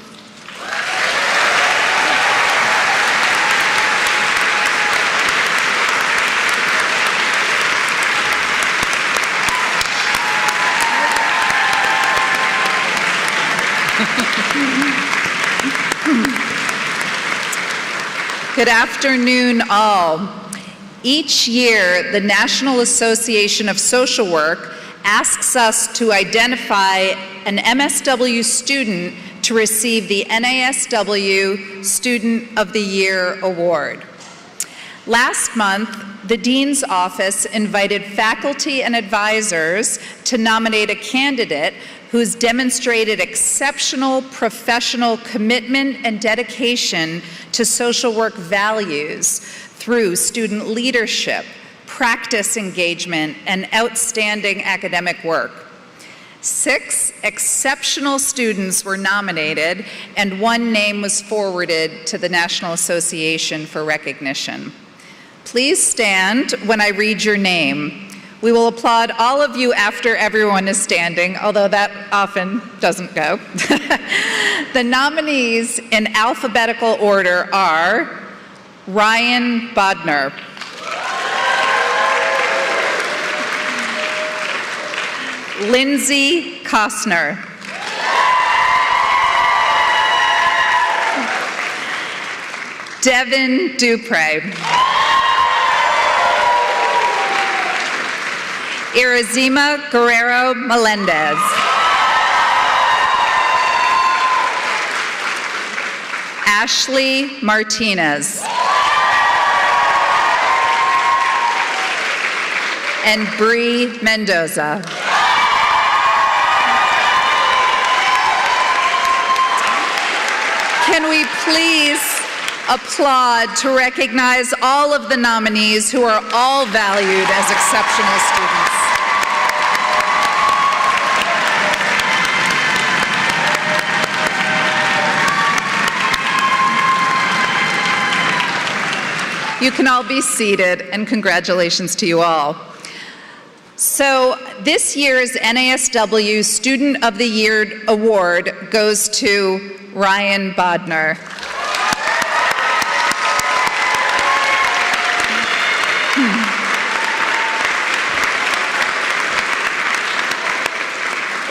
Good afternoon, all. Each year, the National Association of Social Work asks us to identify an MSW student to receive the NASW Student of the Year Award. Last month, the Dean's Office invited faculty and advisors to nominate a candidate who's demonstrated exceptional professional commitment and dedication to social work values through student leadership, practice engagement, and outstanding academic work. 6 exceptional students were nominated, and 1 name was forwarded to the National Association for recognition. Please stand when I read your name. We will applaud all of you after everyone is standing, although that often doesn't go. The nominees in alphabetical order are Ryan Bodner, Lindsay Kostner, Devin Dupre, Irizima Guerrero Melendez, Ashley Martinez, and Bree Mendoza. Can we please applaud to recognize all of the nominees who are all valued as exceptional students. You can all be seated, and congratulations to you all. So this year's NASW Student of the Year Award goes to Ryan Bodner.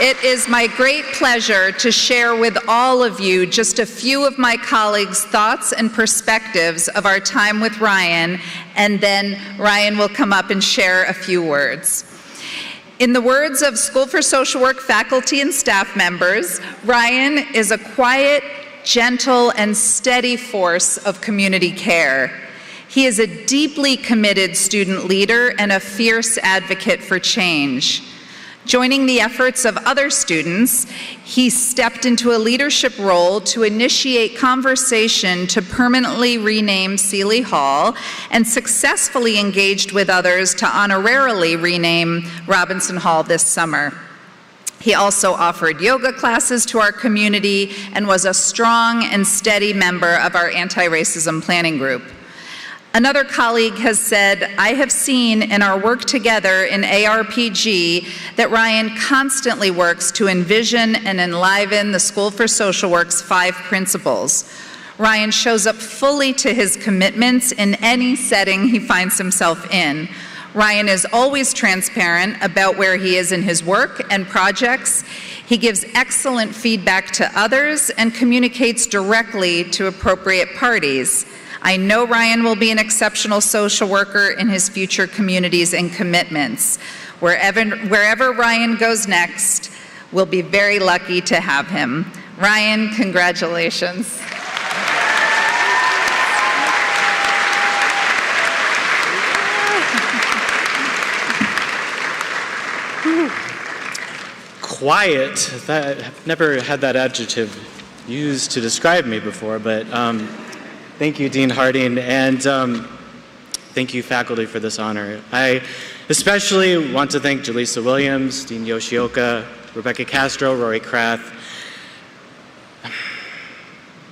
It is my great pleasure to share with all of you just a few of my colleagues' thoughts and perspectives of our time with Ryan, and then Ryan will come up and share a few words. In the words of School for Social Work faculty and staff members, Ryan is a quiet, gentle, and steady force of community care. He is a deeply committed student leader and a fierce advocate for change. Joining the efforts of other students, he stepped into a leadership role to initiate conversation to permanently rename Seeley Hall and successfully engaged with others to honorarily rename Robinson Hall this summer. He also offered yoga classes to our community and was a strong and steady member of our anti-racism planning group. Another colleague has said, I have seen in our work together in ARPG that Ryan constantly works to envision and enliven the School for Social Work's 5 principles. Ryan shows up fully to his commitments in any setting he finds himself in. Ryan is always transparent about where he is in his work and projects. He gives excellent feedback to others and communicates directly to appropriate parties. I know Ryan will be an exceptional social worker in his future communities and commitments. Wherever Ryan goes next, we'll be very lucky to have him. Ryan, congratulations. Quiet, I've never had that adjective used to describe me before, but thank you, Dean Harding, and thank you, faculty, for this honor. I especially want to thank Jaleesa Williams, Dean Yoshioka, Rebecca Castro, Rory Krath.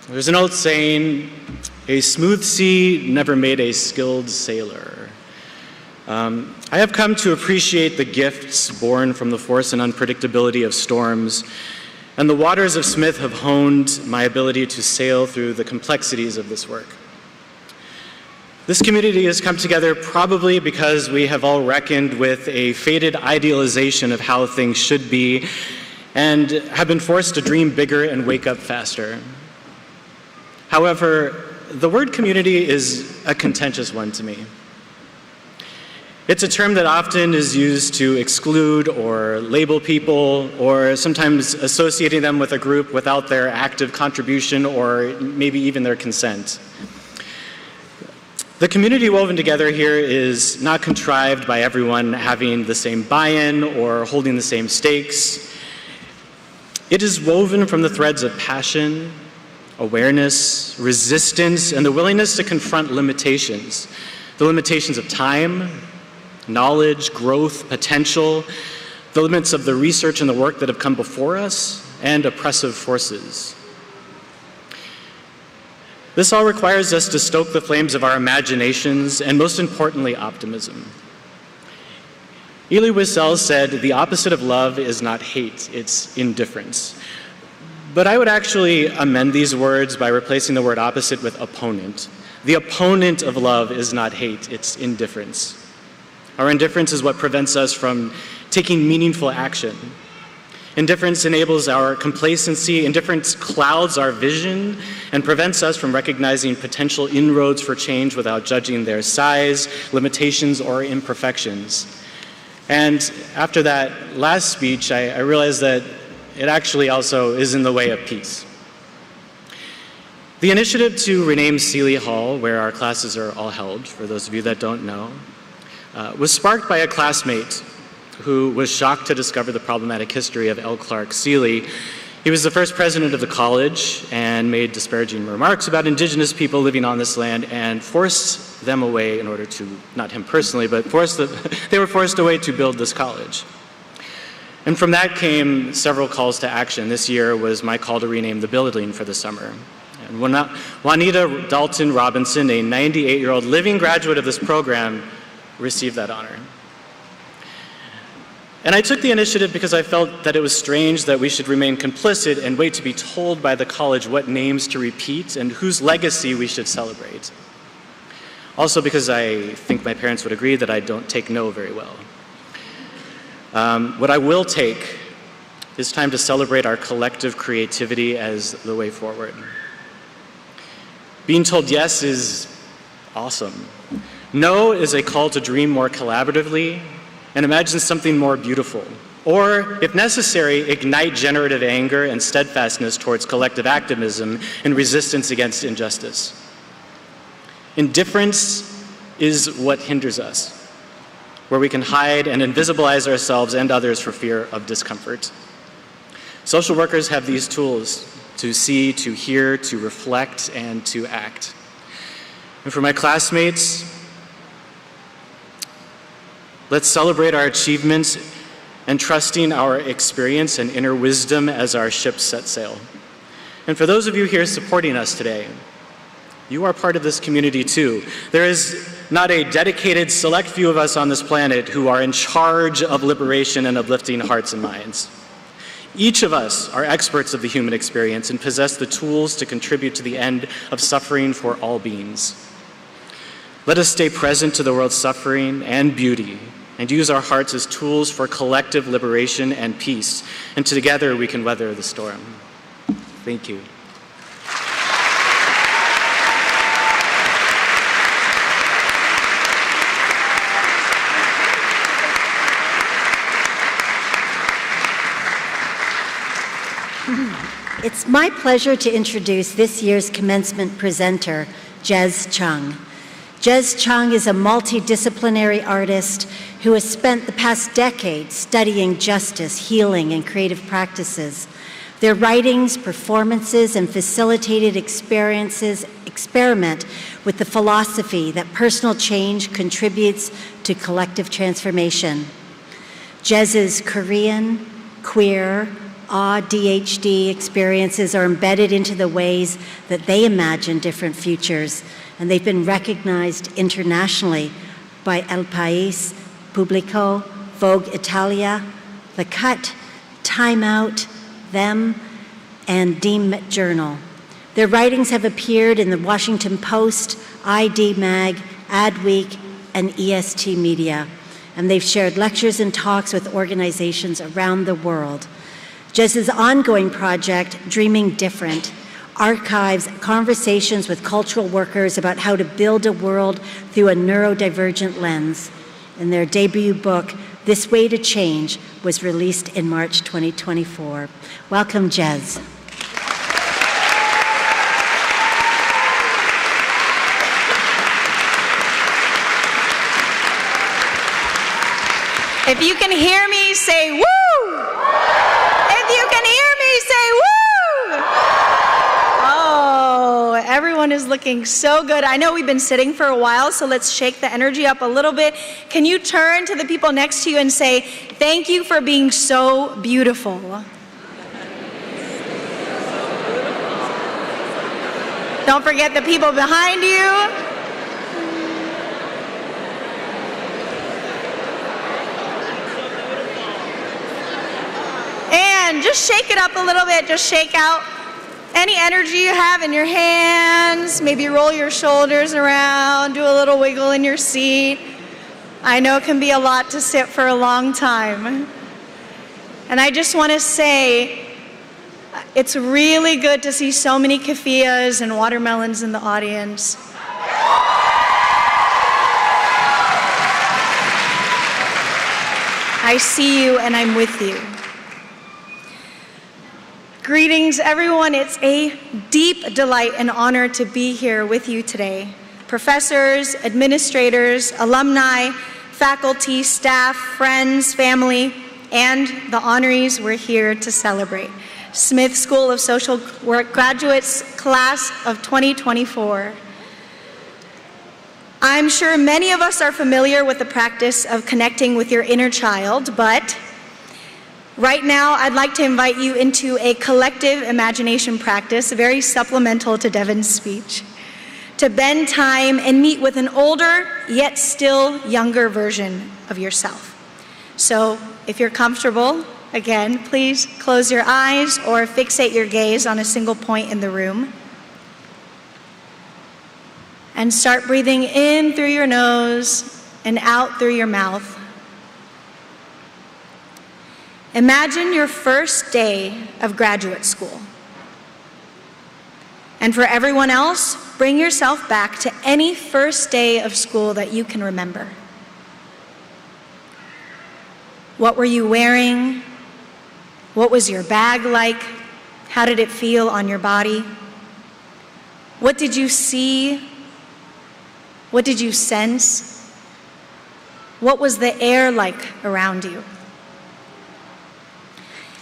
There's an old saying, a smooth sea never made a skilled sailor. I have come to appreciate the gifts born from the force and unpredictability of storms, and the waters of Smith have honed my ability to sail through the complexities of this work. This community has come together probably because we have all reckoned with a faded idealization of how things should be and have been forced to dream bigger and wake up faster. However, the word community is a contentious one to me. It's a term that often is used to exclude or label people, or sometimes associating them with a group without their active contribution or maybe even their consent. The community woven together here is not contrived by everyone having the same buy-in or holding the same stakes. It is woven from the threads of passion, awareness, resistance, and the willingness to confront limitations. The limitations of time, knowledge, growth, potential, the limits of the research and the work that have come before us, and oppressive forces. This all requires us to stoke the flames of our imaginations and, most importantly, optimism. Elie Wiesel said, "The opposite of love is not hate, it's indifference." But I would actually amend these words by replacing the word opposite with opponent. The opponent of love is not hate, it's indifference. Our indifference is what prevents us from taking meaningful action. Indifference enables our complacency. Indifference clouds our vision and prevents us from recognizing potential inroads for change without judging their size, limitations, or imperfections. And after that last speech, I realized that it actually also is in the way of peace. The initiative to rename Seeley Hall, where our classes are all held, for those of you that don't know, was sparked by a classmate who was shocked to discover the problematic history of L. Clark Seeley. He was the first president of the college and made disparaging remarks about indigenous people living on this land and forced them away in order to, not him personally, but they were forced away to build this college. And from that came several calls to action. This year was my call to rename the building for the summer. And Juanita Dalton Robinson, a 98-year-old living graduate of this program, received that honor. And I took the initiative because I felt that it was strange that we should remain complicit and wait to be told by the college what names to repeat and whose legacy we should celebrate. Also because I think my parents would agree that I don't take no very well. What I will take is time to celebrate our collective creativity as the way forward. Being told yes is awesome. No is a call to dream more collaboratively and imagine something more beautiful. Or, if necessary, ignite generative anger and steadfastness towards collective activism and resistance against injustice. Indifference is what hinders us, where we can hide and invisibilize ourselves and others for fear of discomfort. Social workers have these tools to see, to hear, to reflect, and to act. And for my classmates, let's celebrate our achievements and trusting our experience and inner wisdom as our ship set sail. And for those of you here supporting us today, you are part of this community too. There is not a dedicated select few of us on this planet who are in charge of liberation and uplifting hearts and minds. Each of us are experts of the human experience and possess the tools to contribute to the end of suffering for all beings. Let us stay present to the world's suffering and beauty and use our hearts as tools for collective liberation and peace. And together we can weather the storm. Thank you. It's my pleasure to introduce this year's commencement presenter, Jez Chung. Jez Chung is a multidisciplinary artist who has spent the past decade studying justice, healing, and creative practices. Their writings, performances, and facilitated experiences experiment with the philosophy that personal change contributes to collective transformation. Jez's Korean, queer, ADHD experiences are embedded into the ways that they imagine different futures, and they've been recognized internationally by El País, Público, Vogue Italia, The Cut, Time Out, Them, and Deem Journal. Their writings have appeared in the Washington Post, ID Mag, Adweek, and EST Media, and they've shared lectures and talks with organizations around the world. Jez's ongoing project, Dreaming Different, archives conversations with cultural workers about how to build a world through a neurodivergent lens. And their debut book, This Way to Change, was released in March 2024. Welcome, Jez. If you can hear me, say woo! If you can hear me, say woo! Oh, everyone is looking so good. I know we've been sitting for a while, so let's shake the energy up a little bit. Can you turn to the people next to you and say, thank you for being so beautiful? Don't forget the people behind you. And just shake it up a little bit. Just shake out any energy you have in your hands. Maybe roll your shoulders around. Do a little wiggle in your seat. I know it can be a lot to sit for a long time. And I just want to say, it's really good to see so many keffiyehs and watermelons in the audience. I see you and I'm with you. Greetings, everyone. It's a deep delight and honor to be here with you today. Professors, administrators, alumni, faculty, staff, friends, family, and the honorees we're here to celebrate. Smith School of Social Work graduates, class of 2024. I'm sure many of us are familiar with the practice of connecting with your inner child, but right now, I'd like to invite you into a collective imagination practice, very supplemental to Devin's speech, to bend time and meet with an older, yet still younger version of yourself. So, if you're comfortable, again, please close your eyes or fixate your gaze on a single point in the room. And start breathing in through your nose and out through your mouth. Imagine your first day of graduate school. And for everyone else, bring yourself back to any first day of school that you can remember. What were you wearing? What was your bag like? How did it feel on your body? What did you see? What did you sense? What was the air like around you?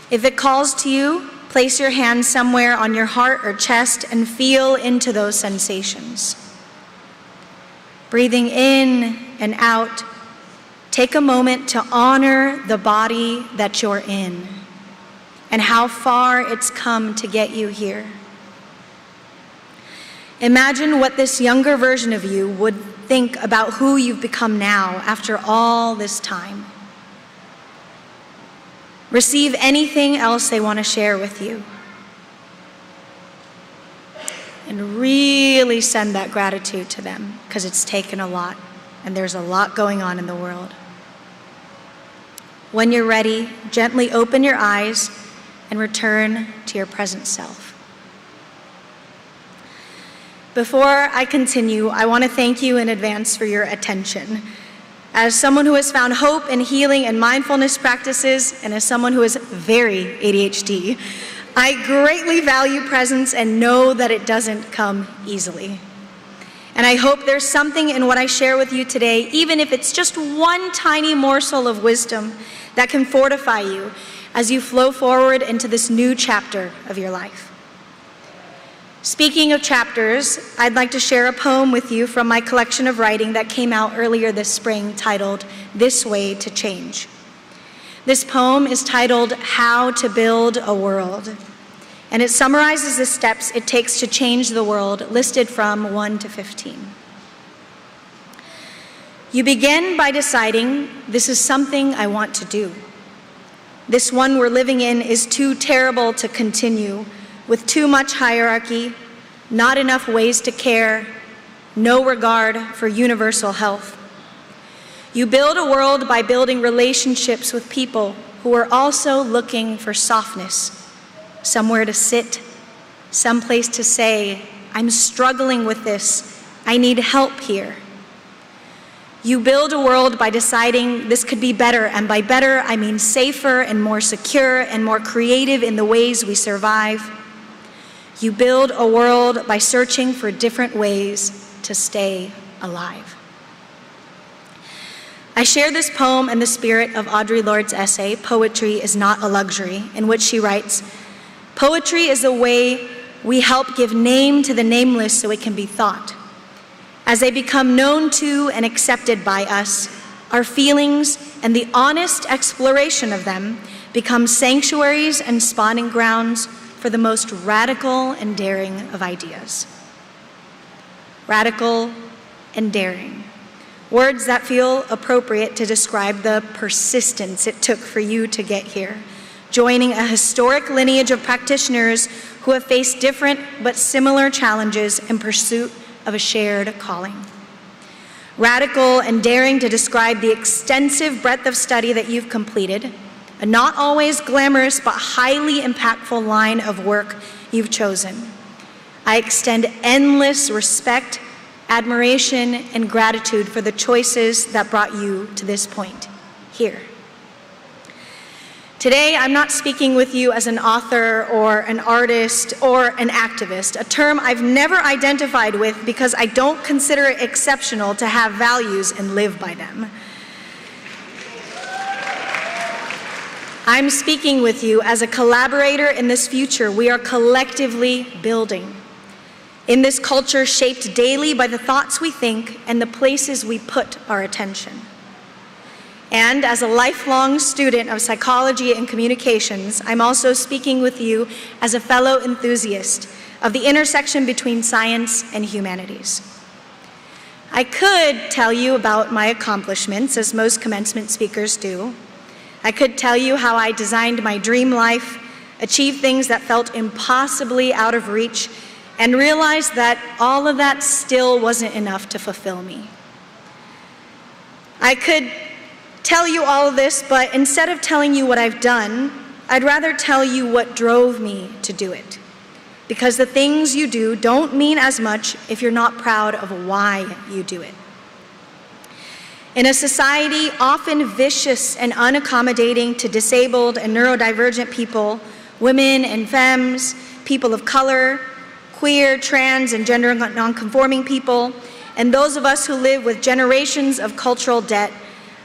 If it calls to you, place your hand somewhere on your heart or chest and feel into those sensations. Breathing in and out, take a moment to honor the body that you're in and how far it's come to get you here. Imagine what this younger version of you would think about who you've become now after all this time. Receive anything else they want to share with you. And really send that gratitude to them, because it's taken a lot, and there's a lot going on in the world. When you're ready, gently open your eyes and return to your present self. Before I continue, I want to thank you in advance for your attention. As someone who has found hope and healing in mindfulness practices, and as someone who is very ADHD, I greatly value presence and know that it doesn't come easily. And I hope there's something in what I share with you today, even if it's just one tiny morsel of wisdom, that can fortify you as you flow forward into this new chapter of your life. Speaking of chapters, I'd like to share a poem with you from my collection of writing that came out earlier this spring titled, "This Way to Change." This poem is titled, "How to Build a World," and it summarizes the steps it takes to change the world, listed from 1 to 15. You begin by deciding, this is something I want to do. This one we're living in is too terrible to continue, with too much hierarchy, not enough ways to care, no regard for universal health. You build a world by building relationships with people who are also looking for softness, somewhere to sit, someplace to say, I'm struggling with this, I need help here. You build a world by deciding this could be better, and by better I mean safer and more secure and more creative in the ways we survive. You build a world by searching for different ways to stay alive. I share this poem in the spirit of Audre Lorde's essay, Poetry is Not a Luxury, in which she writes, poetry is a way we help give name to the nameless so it can be thought. As they become known to and accepted by us, our feelings and the honest exploration of them become sanctuaries and spawning grounds for the most radical and daring of ideas. Radical and daring. Words that feel appropriate to describe the persistence it took for you to get here, joining a historic lineage of practitioners who have faced different but similar challenges in pursuit of a shared calling. Radical and daring to describe the extensive breadth of study that you've completed, a not always glamorous but highly impactful line of work you've chosen. I extend endless respect, admiration, and gratitude for the choices that brought you to this point, here. Today, I'm not speaking with you as an author or an artist or an activist, a term I've never identified with because I don't consider it exceptional to have values and live by them. I'm speaking with you as a collaborator in this future we are collectively building. In this culture shaped daily by the thoughts we think and the places we put our attention. And as a lifelong student of psychology and communications, I'm also speaking with you as a fellow enthusiast of the intersection between science and humanities. I could tell you about my accomplishments, as most commencement speakers do. I could tell you how I designed my dream life, achieved things that felt impossibly out of reach, and realized that all of that still wasn't enough to fulfill me. I could tell you all of this, but instead of telling you what I've done, I'd rather tell you what drove me to do it. Because the things you do don't mean as much if you're not proud of why you do it. In a society often vicious and unaccommodating to disabled and neurodivergent people, women and femmes, people of color, queer, trans, and gender nonconforming people, and those of us who live with generations of cultural debt,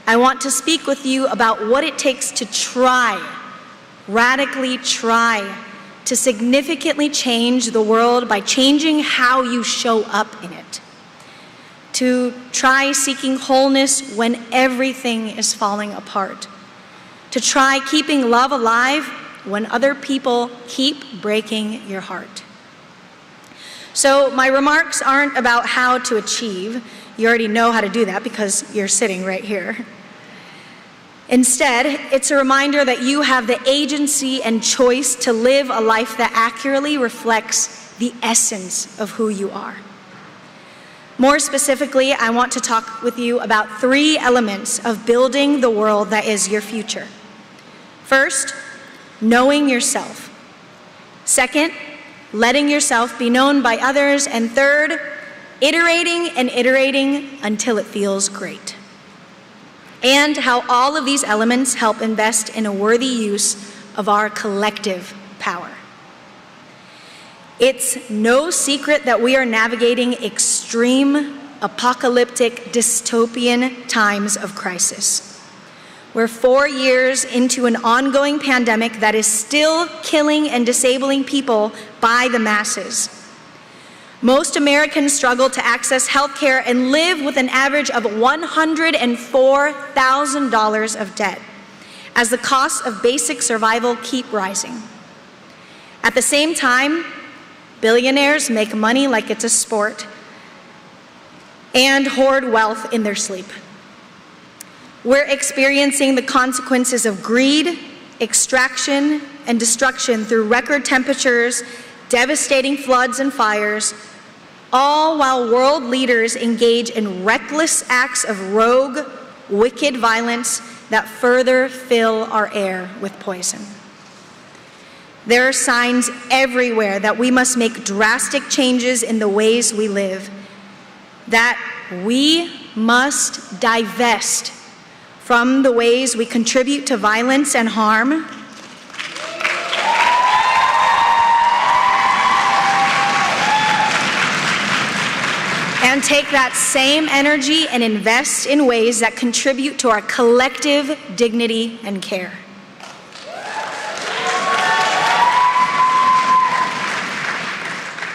I want to speak with you about what it takes to try, radically try, to significantly change the world by changing how you show up in it. To try seeking wholeness when everything is falling apart. To try keeping love alive when other people keep breaking your heart. So my remarks aren't about how to achieve. You already know how to do that because you're sitting right here. Instead, it's a reminder that you have the agency and choice to live a life that accurately reflects the essence of who you are. More specifically, I want to talk with you about 3 elements of building the world that is your future. First, knowing yourself. Second, letting yourself be known by others. And third, iterating and iterating until it feels great. And how all of these elements help invest in a worthy use of our collective power. It's no secret that we are navigating extreme, apocalyptic, dystopian times of crisis. We're 4 years into an ongoing pandemic that is still killing and disabling people by the masses. Most Americans struggle to access health care and live with an average of $104,000 of debt, as the costs of basic survival keep rising. At the same time, billionaires make money like it's a sport and hoard wealth in their sleep. We're experiencing the consequences of greed, extraction, and destruction through record temperatures, devastating floods and fires, all while world leaders engage in reckless acts of rogue, wicked violence that further fill our air with poison. There are signs everywhere that we must make drastic changes in the ways we live, that we must divest from the ways we contribute to violence and harm, and take that same energy and invest in ways that contribute to our collective dignity and care.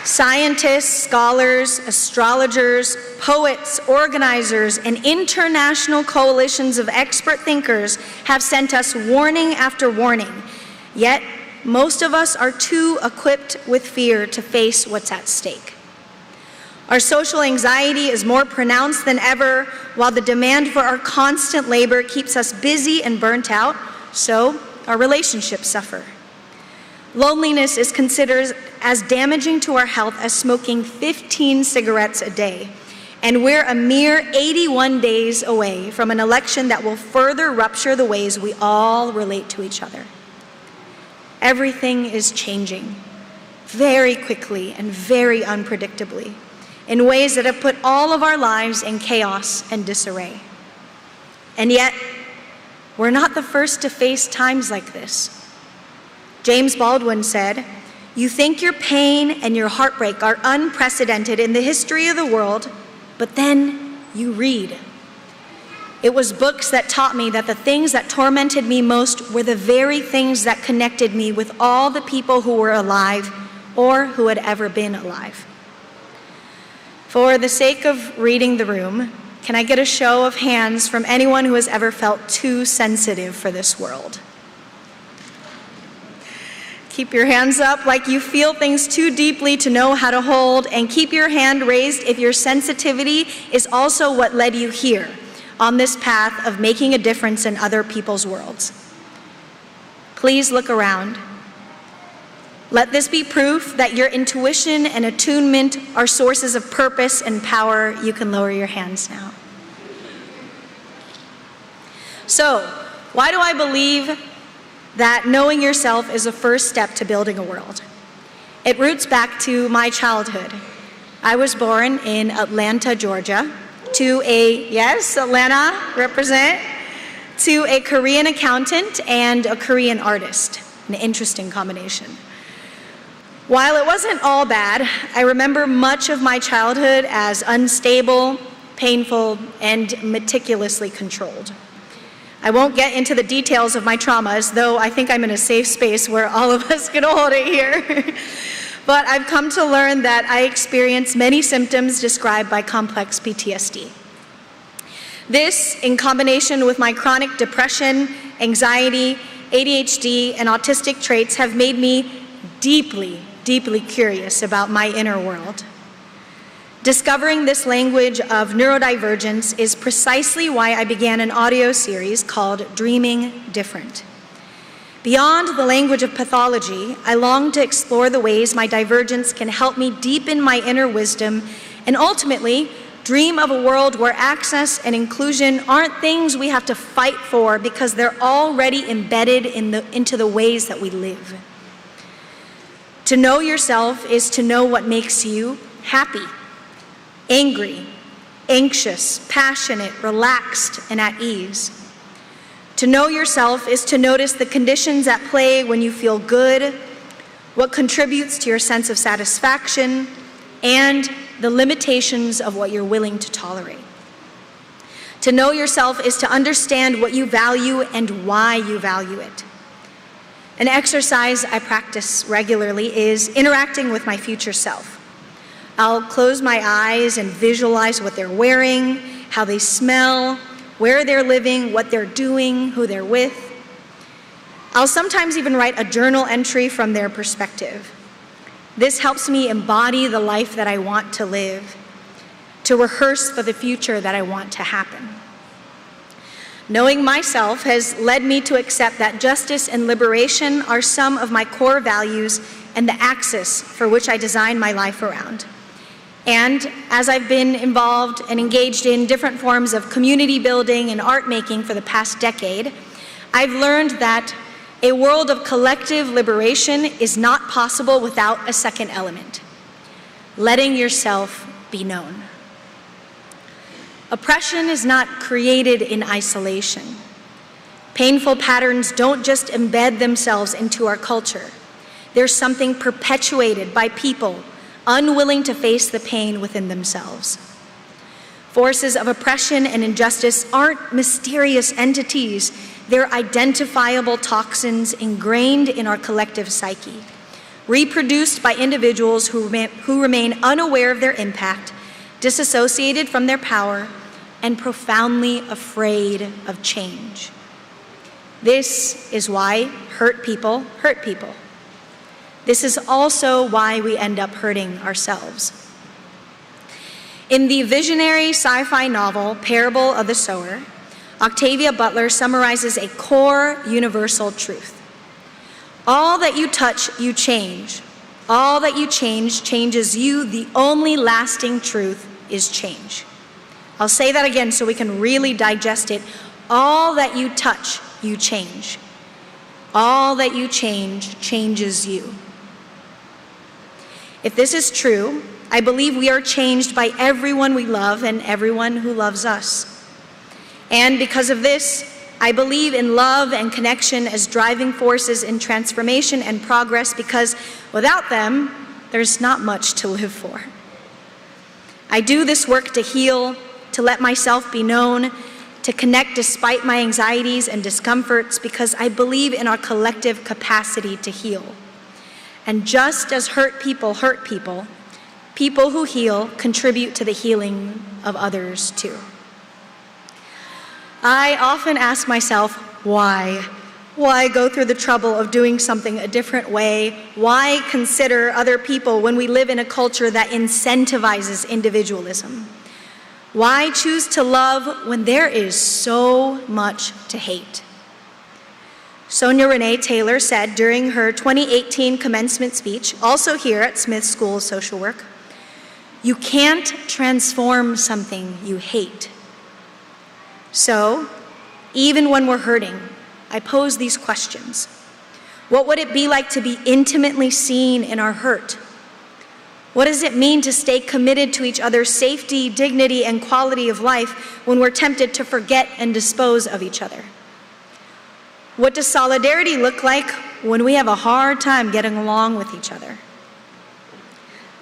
Scientists, scholars, astrologers, poets, organizers, and international coalitions of expert thinkers have sent us warning after warning, yet most of us are too equipped with fear to face what's at stake. Our social anxiety is more pronounced than ever, while the demand for our constant labor keeps us busy and burnt out, so our relationships suffer. Loneliness is considered as damaging to our health as smoking 15 cigarettes a day, and we're a mere 81 days away from an election that will further rupture the ways we all relate to each other. Everything is changing very quickly and very unpredictably, in ways that have put all of our lives in chaos and disarray. And yet, we're not the first to face times like this. James Baldwin said, "You think your pain and your heartbreak are unprecedented in the history of the world, but then you read." It was books that taught me that the things that tormented me most were the very things that connected me with all the people who were alive or who had ever been alive. For the sake of reading the room, can I get a show of hands from anyone who has ever felt too sensitive for this world? Keep your hands up like you feel things too deeply to know how to hold, and keep your hand raised if your sensitivity is also what led you here on this path of making a difference in other people's worlds. Please look around. Let this be proof that your intuition and attunement are sources of purpose and power. You can lower your hands now. So, why do I believe that knowing yourself is a first step to building a world? It roots back to my childhood. I was born in Atlanta, Georgia, to a, yes, Atlanta, represent, to a Korean accountant and a Korean artist. An interesting combination. While it wasn't all bad, I remember much of my childhood as unstable, painful, and meticulously controlled. I won't get into the details of my traumas, though I think I'm in a safe space where all of us can hold it here. But I've come to learn that I experience many symptoms described by complex PTSD. This, in combination with my chronic depression, anxiety, ADHD, and autistic traits, have made me deeply, deeply curious about my inner world. Discovering this language of neurodivergence is precisely why I began an audio series called Dreaming Different. Beyond the language of pathology, I long to explore the ways my divergence can help me deepen my inner wisdom and ultimately dream of a world where access and inclusion aren't things we have to fight for because they're already embedded into the ways that we live. To know yourself is to know what makes you happy, angry, anxious, passionate, relaxed, and at ease. To know yourself is to notice the conditions at play when you feel good, what contributes to your sense of satisfaction, and the limitations of what you're willing to tolerate. To know yourself is to understand what you value and why you value it. An exercise I practice regularly is interacting with my future self. I'll close my eyes and visualize what they're wearing, how they smell, where they're living, what they're doing, who they're with. I'll sometimes even write a journal entry from their perspective. This helps me embody the life that I want to live, to rehearse for the future that I want to happen. Knowing myself has led me to accept that justice and liberation are some of my core values and the axis for which I design my life around. And as I've been involved and engaged in different forms of community building and art making for the past decade, I've learned that a world of collective liberation is not possible without a second element: letting yourself be known. Oppression is not created in isolation. Painful patterns don't just embed themselves into our culture. They're something perpetuated by people unwilling to face the pain within themselves. Forces of oppression and injustice aren't mysterious entities. They're identifiable toxins ingrained in our collective psyche, reproduced by individuals who remain unaware of their impact, disassociated from their power, and profoundly afraid of change. This is why hurt people hurt people. This is also why we end up hurting ourselves. In the visionary sci-fi novel Parable of the Sower, Octavia Butler summarizes a core universal truth. All that you touch, you change. All that you change changes you. The only lasting truth is change. I'll say that again so we can really digest it. All that you touch, you change. All that you change changes you. If this is true, I believe we are changed by everyone we love and everyone who loves us. And because of this, I believe in love and connection as driving forces in transformation and progress, because without them, there's not much to live for. I do this work to heal, to let myself be known, to connect despite my anxieties and discomforts, because I believe in our collective capacity to heal. And just as hurt people, people who heal contribute to the healing of others too. I often ask myself, why? Why go through the trouble of doing something a different way? Why consider other people when we live in a culture that incentivizes individualism? Why choose to love when there is so much to hate? Sonia Renee Taylor said during her 2018 commencement speech, also here at Smith School of Social Work, "You can't transform something you hate." So, even when we're hurting, I pose these questions. What would it be like to be intimately seen in our hurt? What does it mean to stay committed to each other's safety, dignity, and quality of life when we're tempted to forget and dispose of each other? What does solidarity look like when we have a hard time getting along with each other?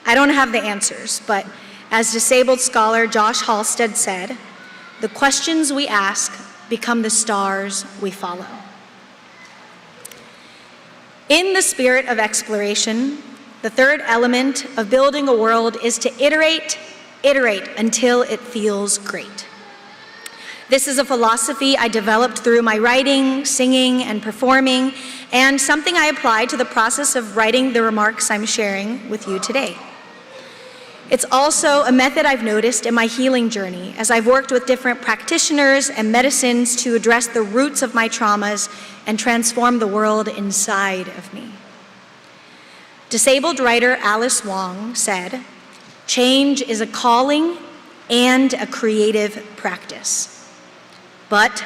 I don't have the answers, but as disabled scholar Josh Halstead said, the questions we ask become the stars we follow. In the spirit of exploration, the third element of building a world is to iterate until it feels great. This is a philosophy I developed through my writing, singing, and performing, and something I apply to the process of writing the remarks I'm sharing with you today. It's also a method I've noticed in my healing journey as I've worked with different practitioners and medicines to address the roots of my traumas and transform the world inside of me. Disabled writer Alice Wong said, "Change is a calling, and a creative practice. But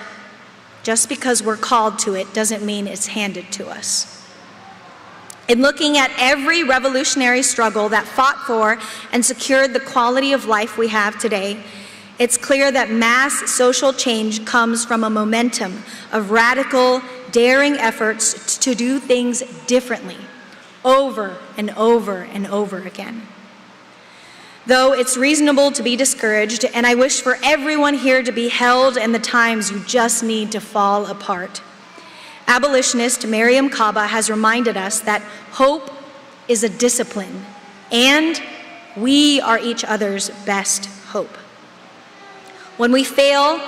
just because we're called to it doesn't mean it's handed to us. In looking at every revolutionary struggle that fought for and secured the quality of life we have today, it's clear that mass social change comes from a momentum of radical, daring efforts to do things differently, over and over and over again. Though it's reasonable to be discouraged, and I wish for everyone here to be held in the times you just need to fall apart, abolitionist Mariame Kaba has reminded us that hope is a discipline, and we are each other's best hope. When we fail,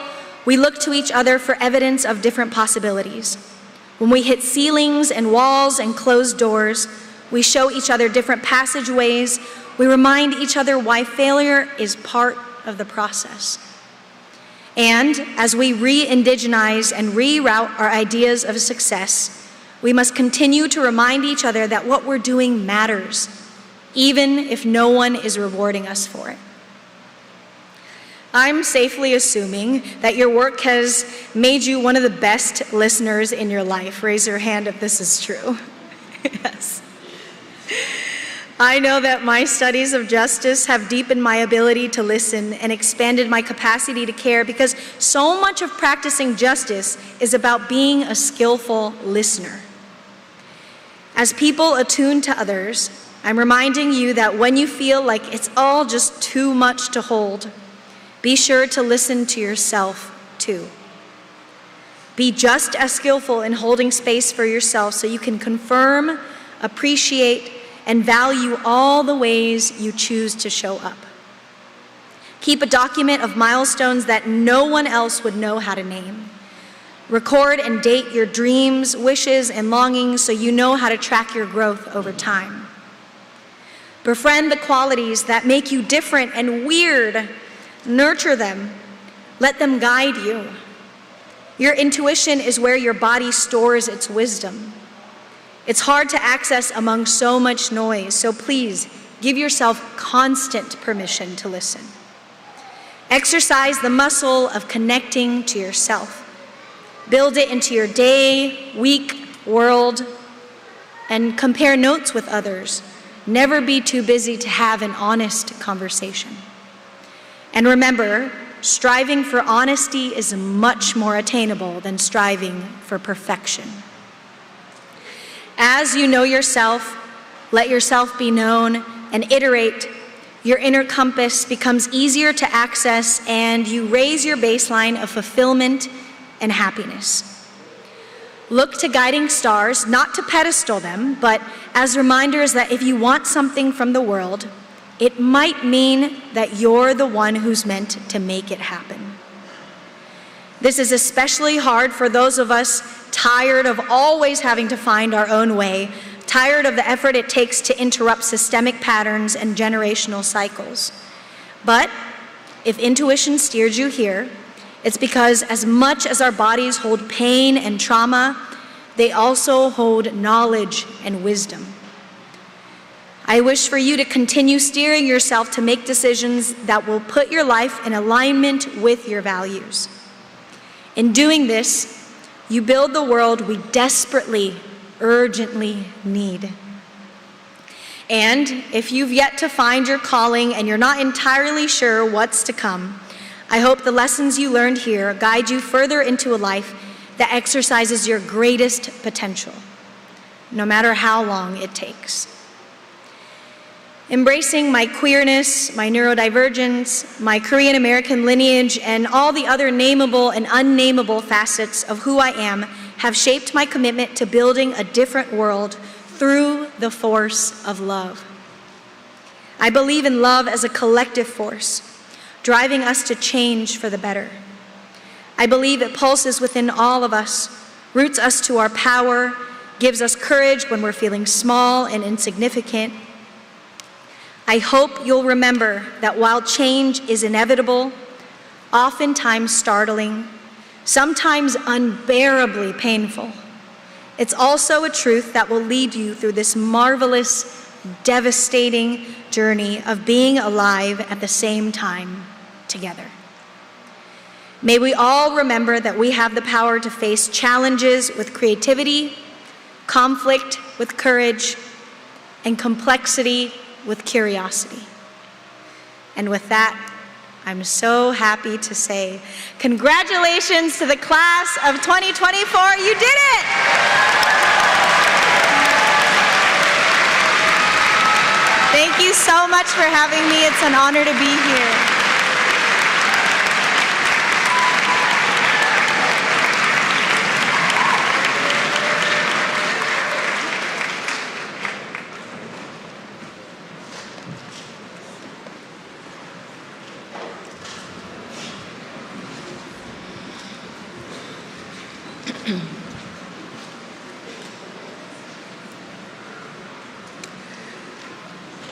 we look to each other for evidence of different possibilities. When we hit ceilings and walls and closed doors, we show each other different passageways. We remind each other why failure is part of the process. And as we re-indigenize and reroute our ideas of success, we must continue to remind each other that what we're doing matters, even if no one is rewarding us for it. I'm safely assuming that your work has made you one of the best listeners in your life. Raise your hand if this is true. Yes. I know that my studies of justice have deepened my ability to listen and expanded my capacity to care, because so much of practicing justice is about being a skillful listener. As people attuned to others, I'm reminding you that when you feel like it's all just too much to hold, be sure to listen to yourself too. Be just as skillful in holding space for yourself so you can confirm, appreciate, and value all the ways you choose to show up. Keep a document of milestones that no one else would know how to name. Record and date your dreams, wishes, and longings so you know how to track your growth over time. Befriend the qualities that make you different and weird. Nurture them. Let them guide you. Your intuition is where your body stores its wisdom. It's hard to access among so much noise, so please give yourself constant permission to listen. Exercise the muscle of connecting to yourself. Build it into your day, week, world, and compare notes with others. Never be too busy to have an honest conversation. And remember, striving for honesty is much more attainable than striving for perfection. As you know yourself, let yourself be known, and iterate, your inner compass becomes easier to access, and you raise your baseline of fulfillment and happiness. Look to guiding stars, not to pedestal them, but as reminders that if you want something from the world, it might mean that you're the one who's meant to make it happen. This is especially hard for those of us tired of always having to find our own way, tired of the effort it takes to interrupt systemic patterns and generational cycles. But if intuition steered you here, it's because as much as our bodies hold pain and trauma, they also hold knowledge and wisdom. I wish for you to continue steering yourself to make decisions that will put your life in alignment with your values. In doing this, you build the world we desperately, urgently need. And if you've yet to find your calling and you're not entirely sure what's to come, I hope the lessons you learned here guide you further into a life that exercises your greatest potential, no matter how long it takes. Embracing my queerness, my neurodivergence, my Korean American lineage, and all the other nameable and unnameable facets of who I am have shaped my commitment to building a different world through the force of love. I believe in love as a collective force, driving us to change for the better. I believe it pulses within all of us, roots us to our power, gives us courage when we're feeling small and insignificant. I hope you'll remember that while change is inevitable, oftentimes startling, sometimes unbearably painful, it's also a truth that will lead you through this marvelous, devastating journey of being alive at the same time together. May we all remember that we have the power to face challenges with creativity, conflict with courage, and complexity with curiosity. And with that, I'm so happy to say, congratulations to the class of 2024, you did it! Thank you so much for having me. It's an honor to be here.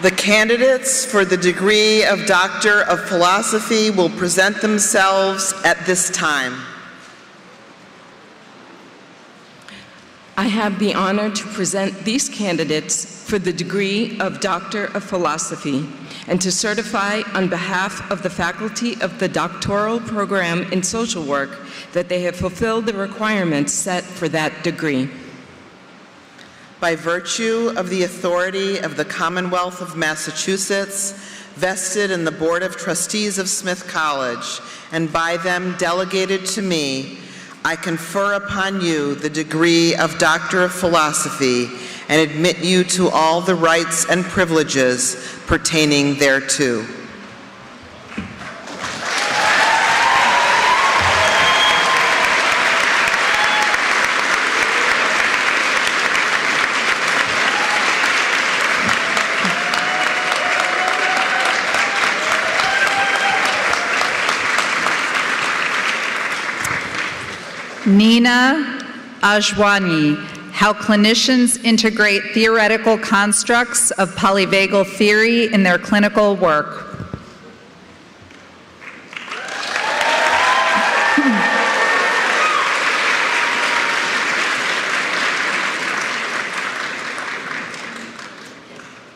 The candidates for the degree of Doctor of Philosophy will present themselves at this time. I have the honor to present these candidates for the degree of Doctor of Philosophy and to certify on behalf of the faculty of the doctoral program in social work that they have fulfilled the requirements set for that degree. By virtue of the authority of the Commonwealth of Massachusetts, vested in the Board of Trustees of Smith College, and by them delegated to me, I confer upon you the degree of Doctor of Philosophy and admit you to all the rights and privileges pertaining thereto. Nina Ajwani, How Clinicians Integrate Theoretical Constructs of Polyvagal Theory in Their Clinical Work.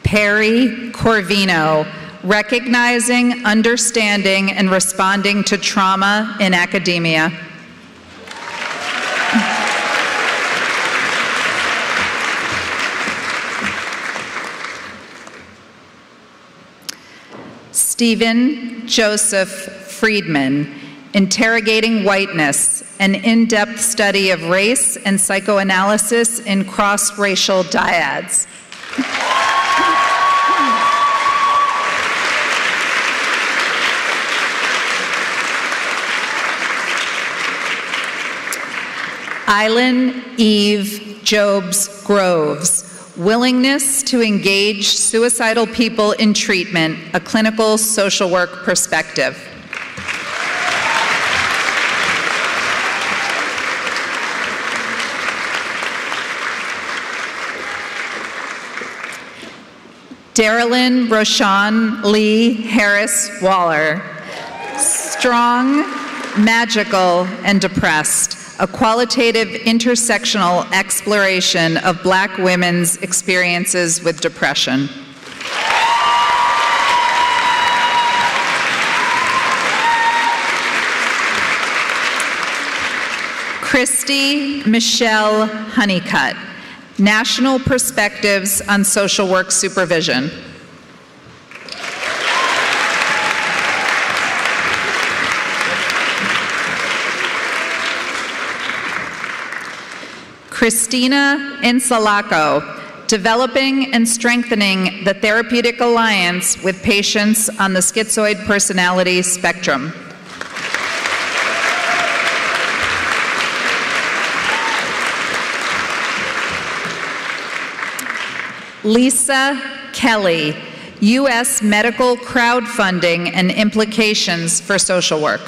Perry Corvino, Recognizing, Understanding, and Responding to Trauma in Academia. Stephen Joseph Friedman, Interrogating Whiteness, an in-depth study of race and psychoanalysis in cross-racial dyads. Eileen Eve Jobs Groves, Willingness to Engage Suicidal People in Treatment, a Clinical Social Work Perspective. Darylyn Roshan Lee Harris Waller, Strong, Magical, and Depressed, a qualitative intersectional exploration of Black women's experiences with depression. Christy Michelle Honeycutt, National Perspectives on Social Work Supervision. Christina Insalaco, Developing and Strengthening the Therapeutic Alliance with Patients on the Schizoid Personality Spectrum. Lisa Kelly, U.S. Medical Crowdfunding and Implications for Social Work.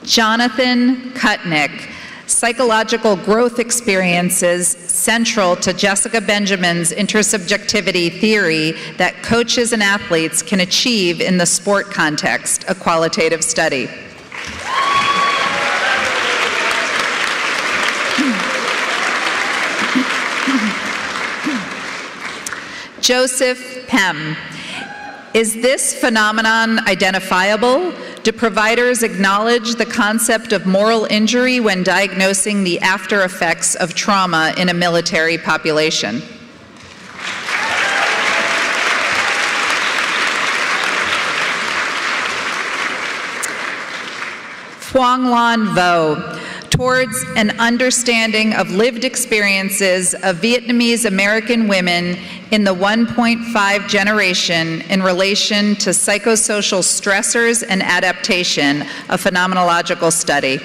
Jonathan Kutnick, Psychological Growth Experiences Central to Jessica Benjamin's Intersubjectivity Theory that Coaches and Athletes Can Achieve in the Sport Context, a Qualitative Study. Joseph Pem. Is this phenomenon identifiable? Do providers acknowledge the concept of moral injury when diagnosing the after effects of trauma in a military population? Phuong Lan Vo. Towards an understanding of lived experiences of Vietnamese American women in the 1.5 generation in relation to psychosocial stressors and adaptation, a phenomenological study.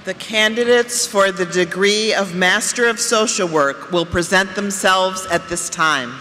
The candidates for the degree of Master of Social Work will present themselves at this time.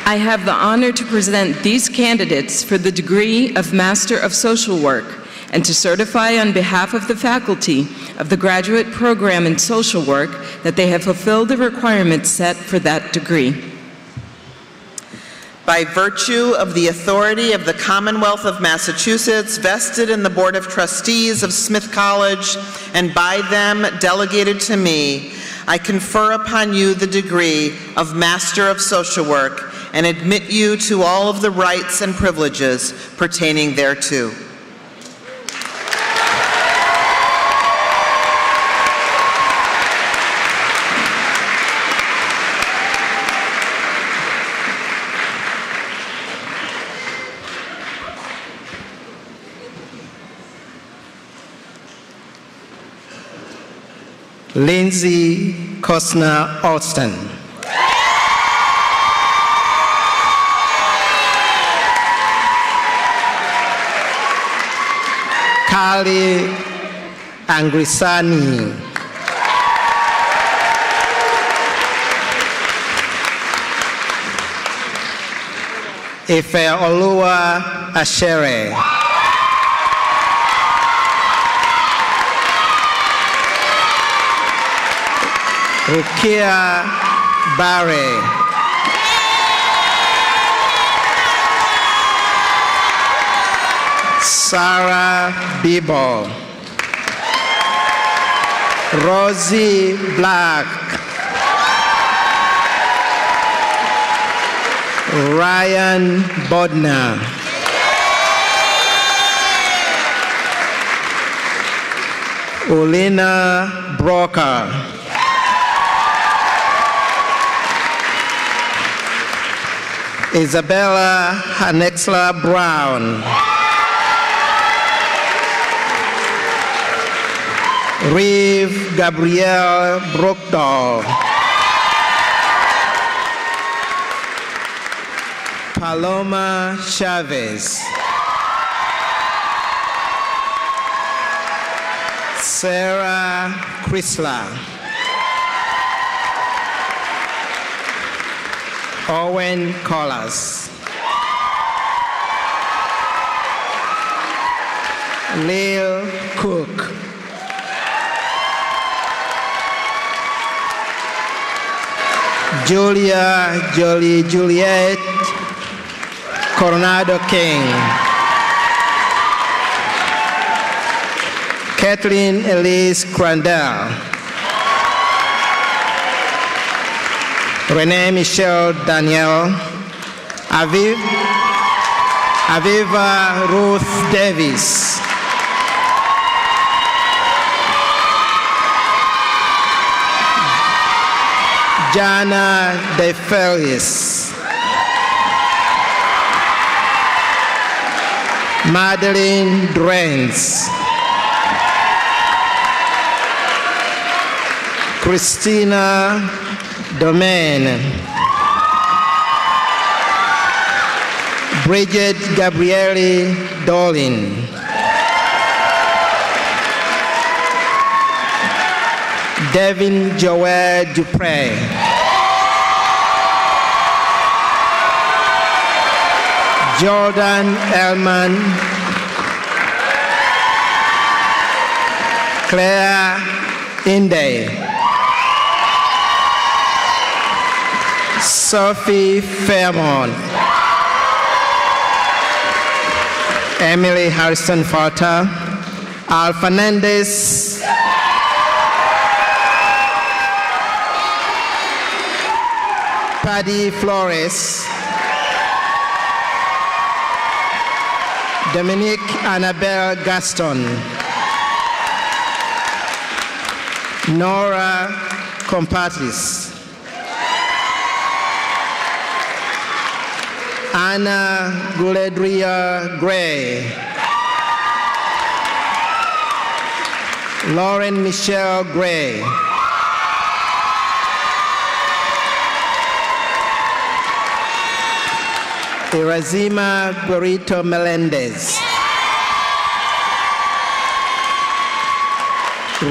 I have the honor to present these candidates for the degree of Master of Social Work and to certify on behalf of the faculty of the graduate program in social work that they have fulfilled the requirements set for that degree. By virtue of the authority of the Commonwealth of Massachusetts vested in the Board of Trustees of Smith College and by them delegated to me, I confer upon you the degree of Master of Social Work and admit you to all of the rights and privileges pertaining thereto. Lindsay Costner Alston. Kali Angrisani. Ife Olua Ashere. Rukia Barre. Sarah Bibo. Rosie Black. Ryan Bodnar. Ulina Broker. Isabella Hanexla Brown. Reeve Gabrielle Brookdahl. Paloma Chavez. Sarah Chrysler. Owen Collas. Lil Cook. Julia Jolie Juliet Coronado King. Kathleen Elise Crandell. Renee Michelle Danielle. Aviva Ruth Davis. Jana DeFelius. Madeline Drens. Christina Domain. Bridget Gabrielle Dolin. Devin Joel Dupre. Jordan Elman. Claire Inde. Sophie Fairmont. Emily Harrison Farter. Al Fernandez. Paddy Flores. Dominique Annabelle Gaston. Nora Compatis. Anna Guledria Gray. Lauren Michelle Gray. Irazima Guerrito Melendez.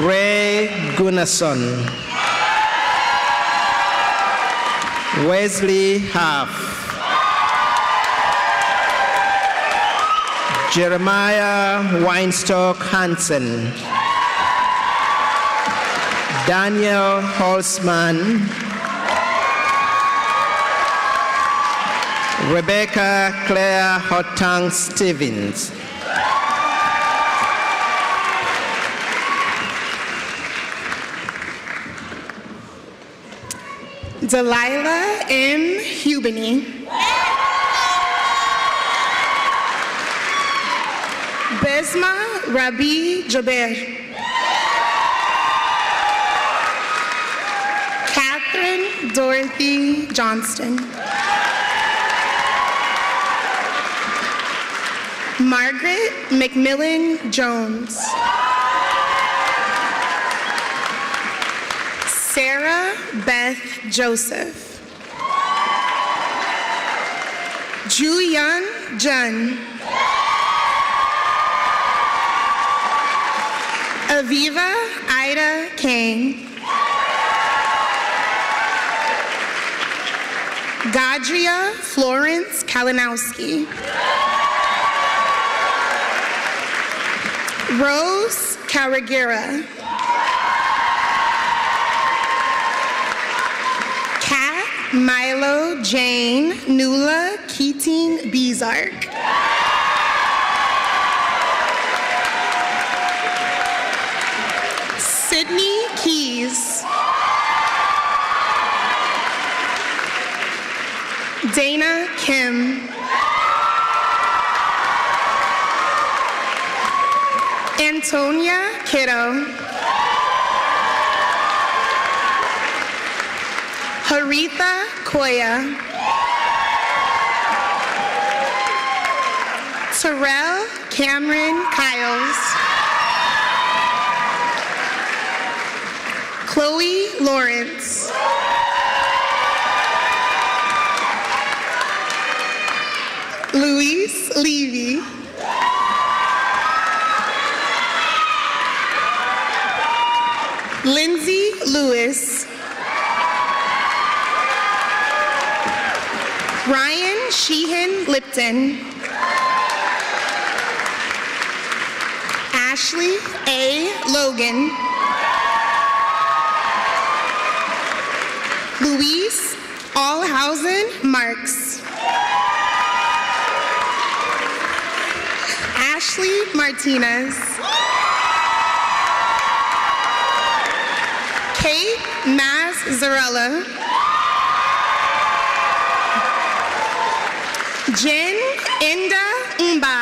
Ray Gunnarsson. Wesley Huff. Jeremiah Weinstock Hansen. Daniel Holzman. Rebecca Claire Hotang Stevens. Delilah M. Hubany. Besma Rabi Jaber. Catherine Dorothy Johnston. Margaret McMillan Jones. Sarah Beth Joseph. Juyeon Jun. Aviva Ida Kang. Gadria Florence Kalinowski. Rose Karagira. Kat Milo Jane Nula Keating Bezark. Sydney Keys. Dana Kim. Antonia Kiddo. Haritha Koya. Terrell Cameron Kyles. Chloe Lawrence. Luis Levy. Lindsay Lewis. Ryan Sheehan Lipton. Ashley A. Logan. Luis Allhausen Marks. Ashley Martinez. Kate Mazzarella. Jen Inda Umba.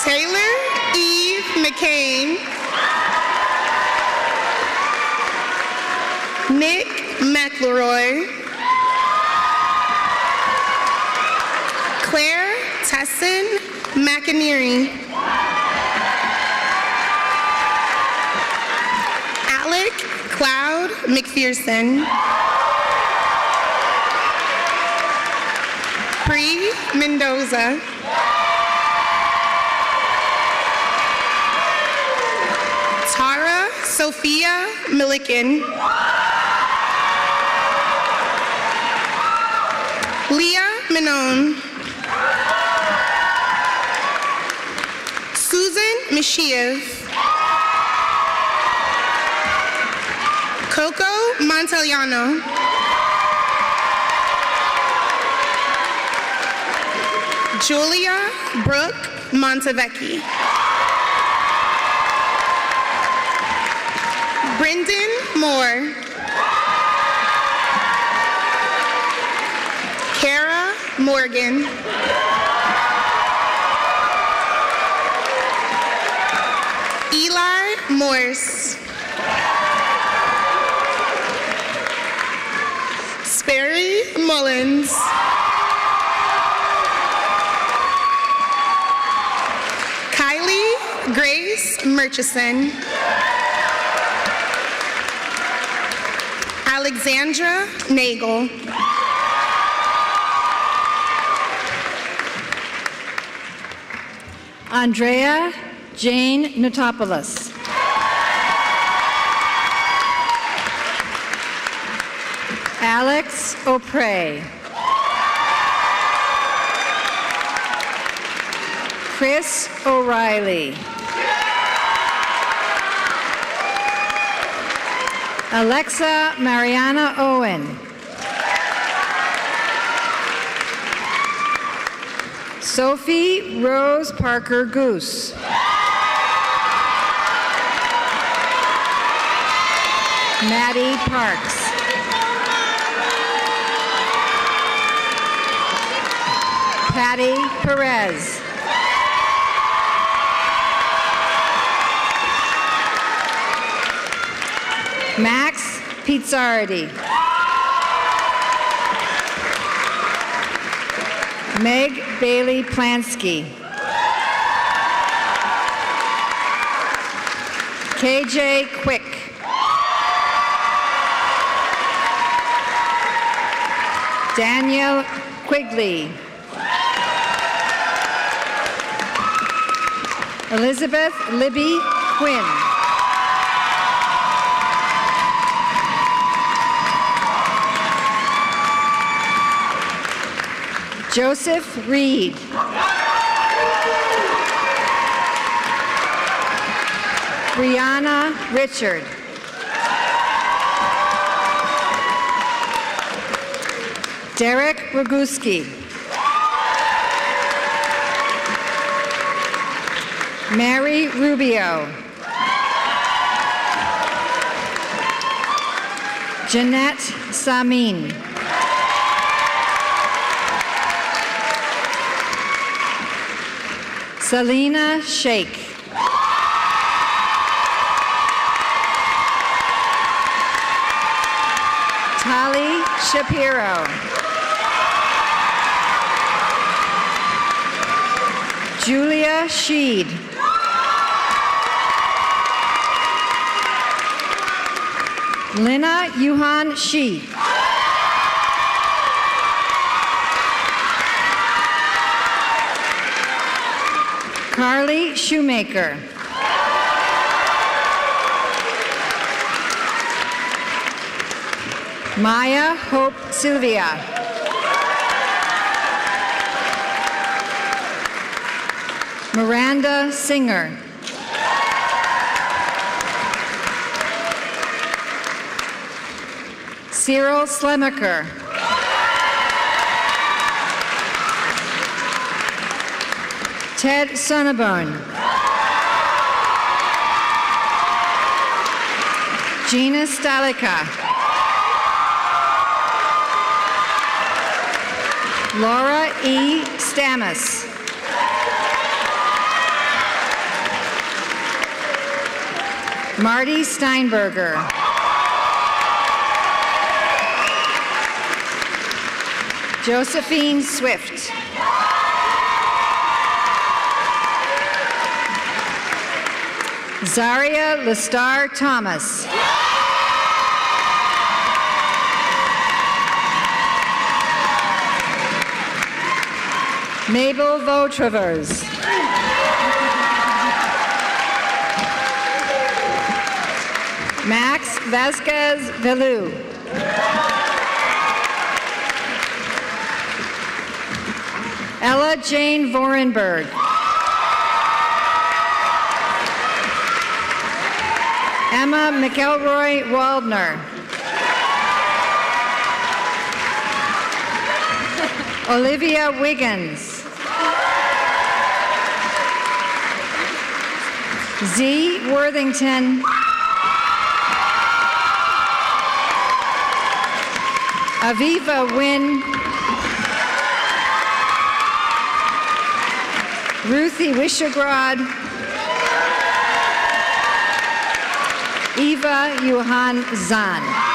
Taylor Eve McCain. Nick McElroy. Claire Tesson McInerney. Alec Cloud McPherson. Bree Mendoza. Tara Sophia Milliken. Leah Manon. Susan Mishiev. Coco Montellano. Julia Brooke Montevecchi. Brendan Moore. Kara Morgan. Eli Morse. Sperry Mullins. Kylie Grace Murchison. Alexandra Nagel. Andrea Jane Notopoulos. Alex O'Prey. Chris O'Reilly. Alexa Mariana Owen. Sophie Rose Parker Goose. Maddie Parks. Patty Perez. Max Pizzardi. Meg Bailey Plansky. KJ Quick. Daniel Quigley. Elizabeth Libby Quinn. Joseph Reed. Brianna Richard. Derek Roguski. Mary Rubio. Jeanette Samin. Selena Sheikh. Tali Shapiro. Julia Sheed. Lina Yuhan Sheed. Carly Shoemaker. Maya Hope Sylvia. Miranda Singer. Cyril Slemaker. Ted Sonnabone. Gina Stalika. Laura E. Stamus. Marty Steinberger. Josephine Swift. Zaria Lestar Thomas. Mabel Vautravers. Max Vasquez Villu. Ella Jane Vorenberg. Emma McElroy Waldner. Olivia Wiggins. Z. Worthington. Aviva Wynn. Ruthie Wishagrad. Eva Johan Zahn.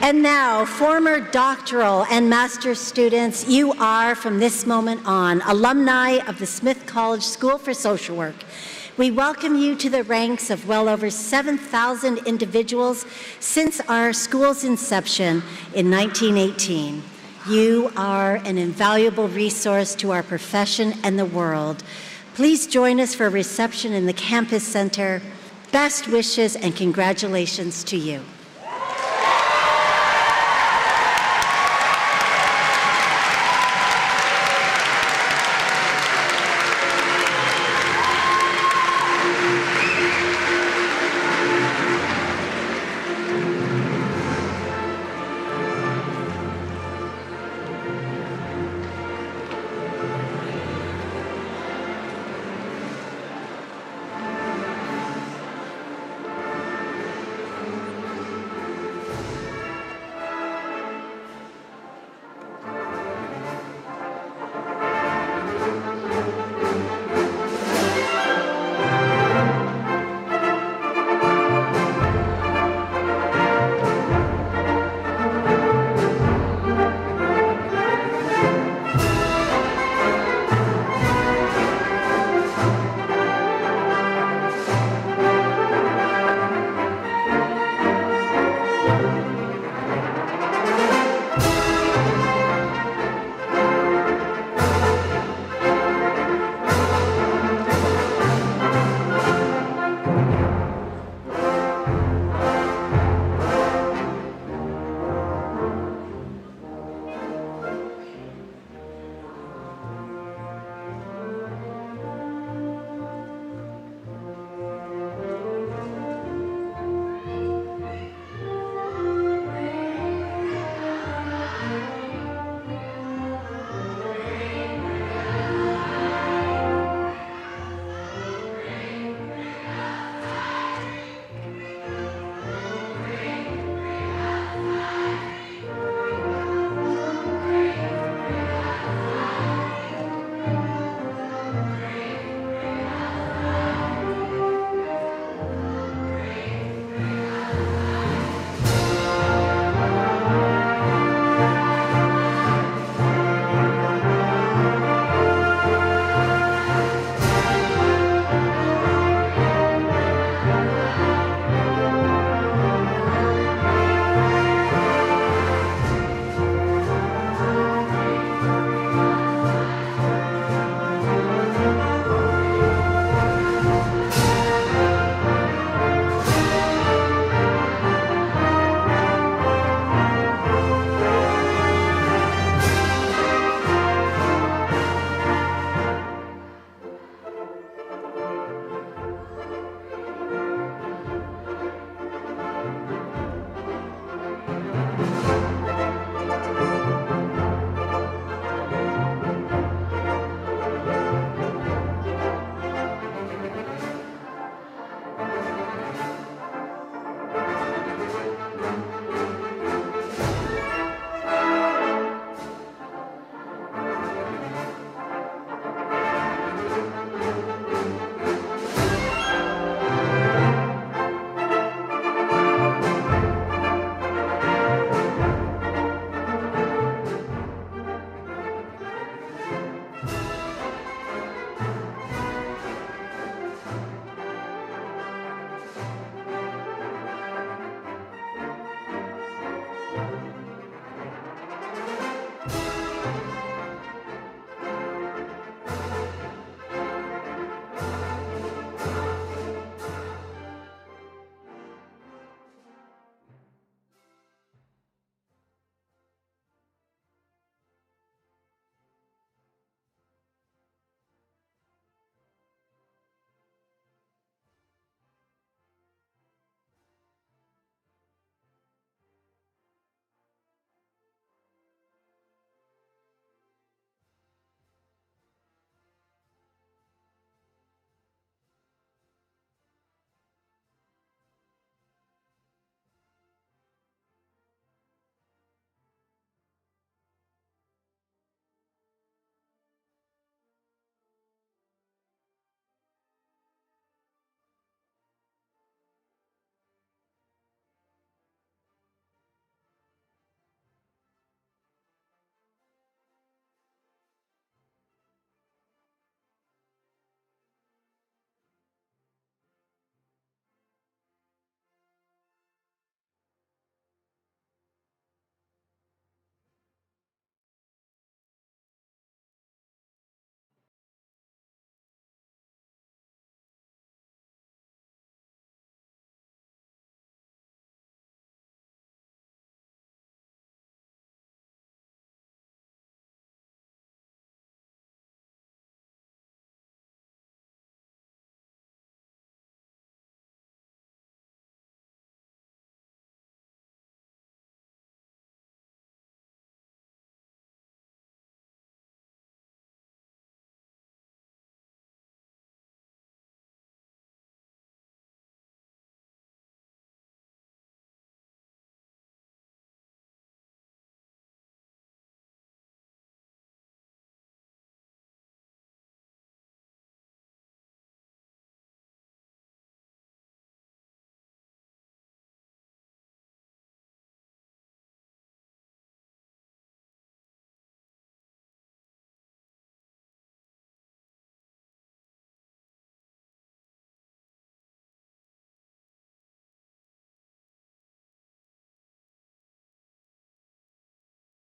And now, former doctoral and master's students, you are, from this moment on, alumni of the Smith College School for Social Work. We welcome you to the ranks of well over 7,000 individuals since our school's inception in 1918. You are an invaluable resource to our profession and the world. Please join us for a reception in the Campus Center. Best wishes and congratulations to you.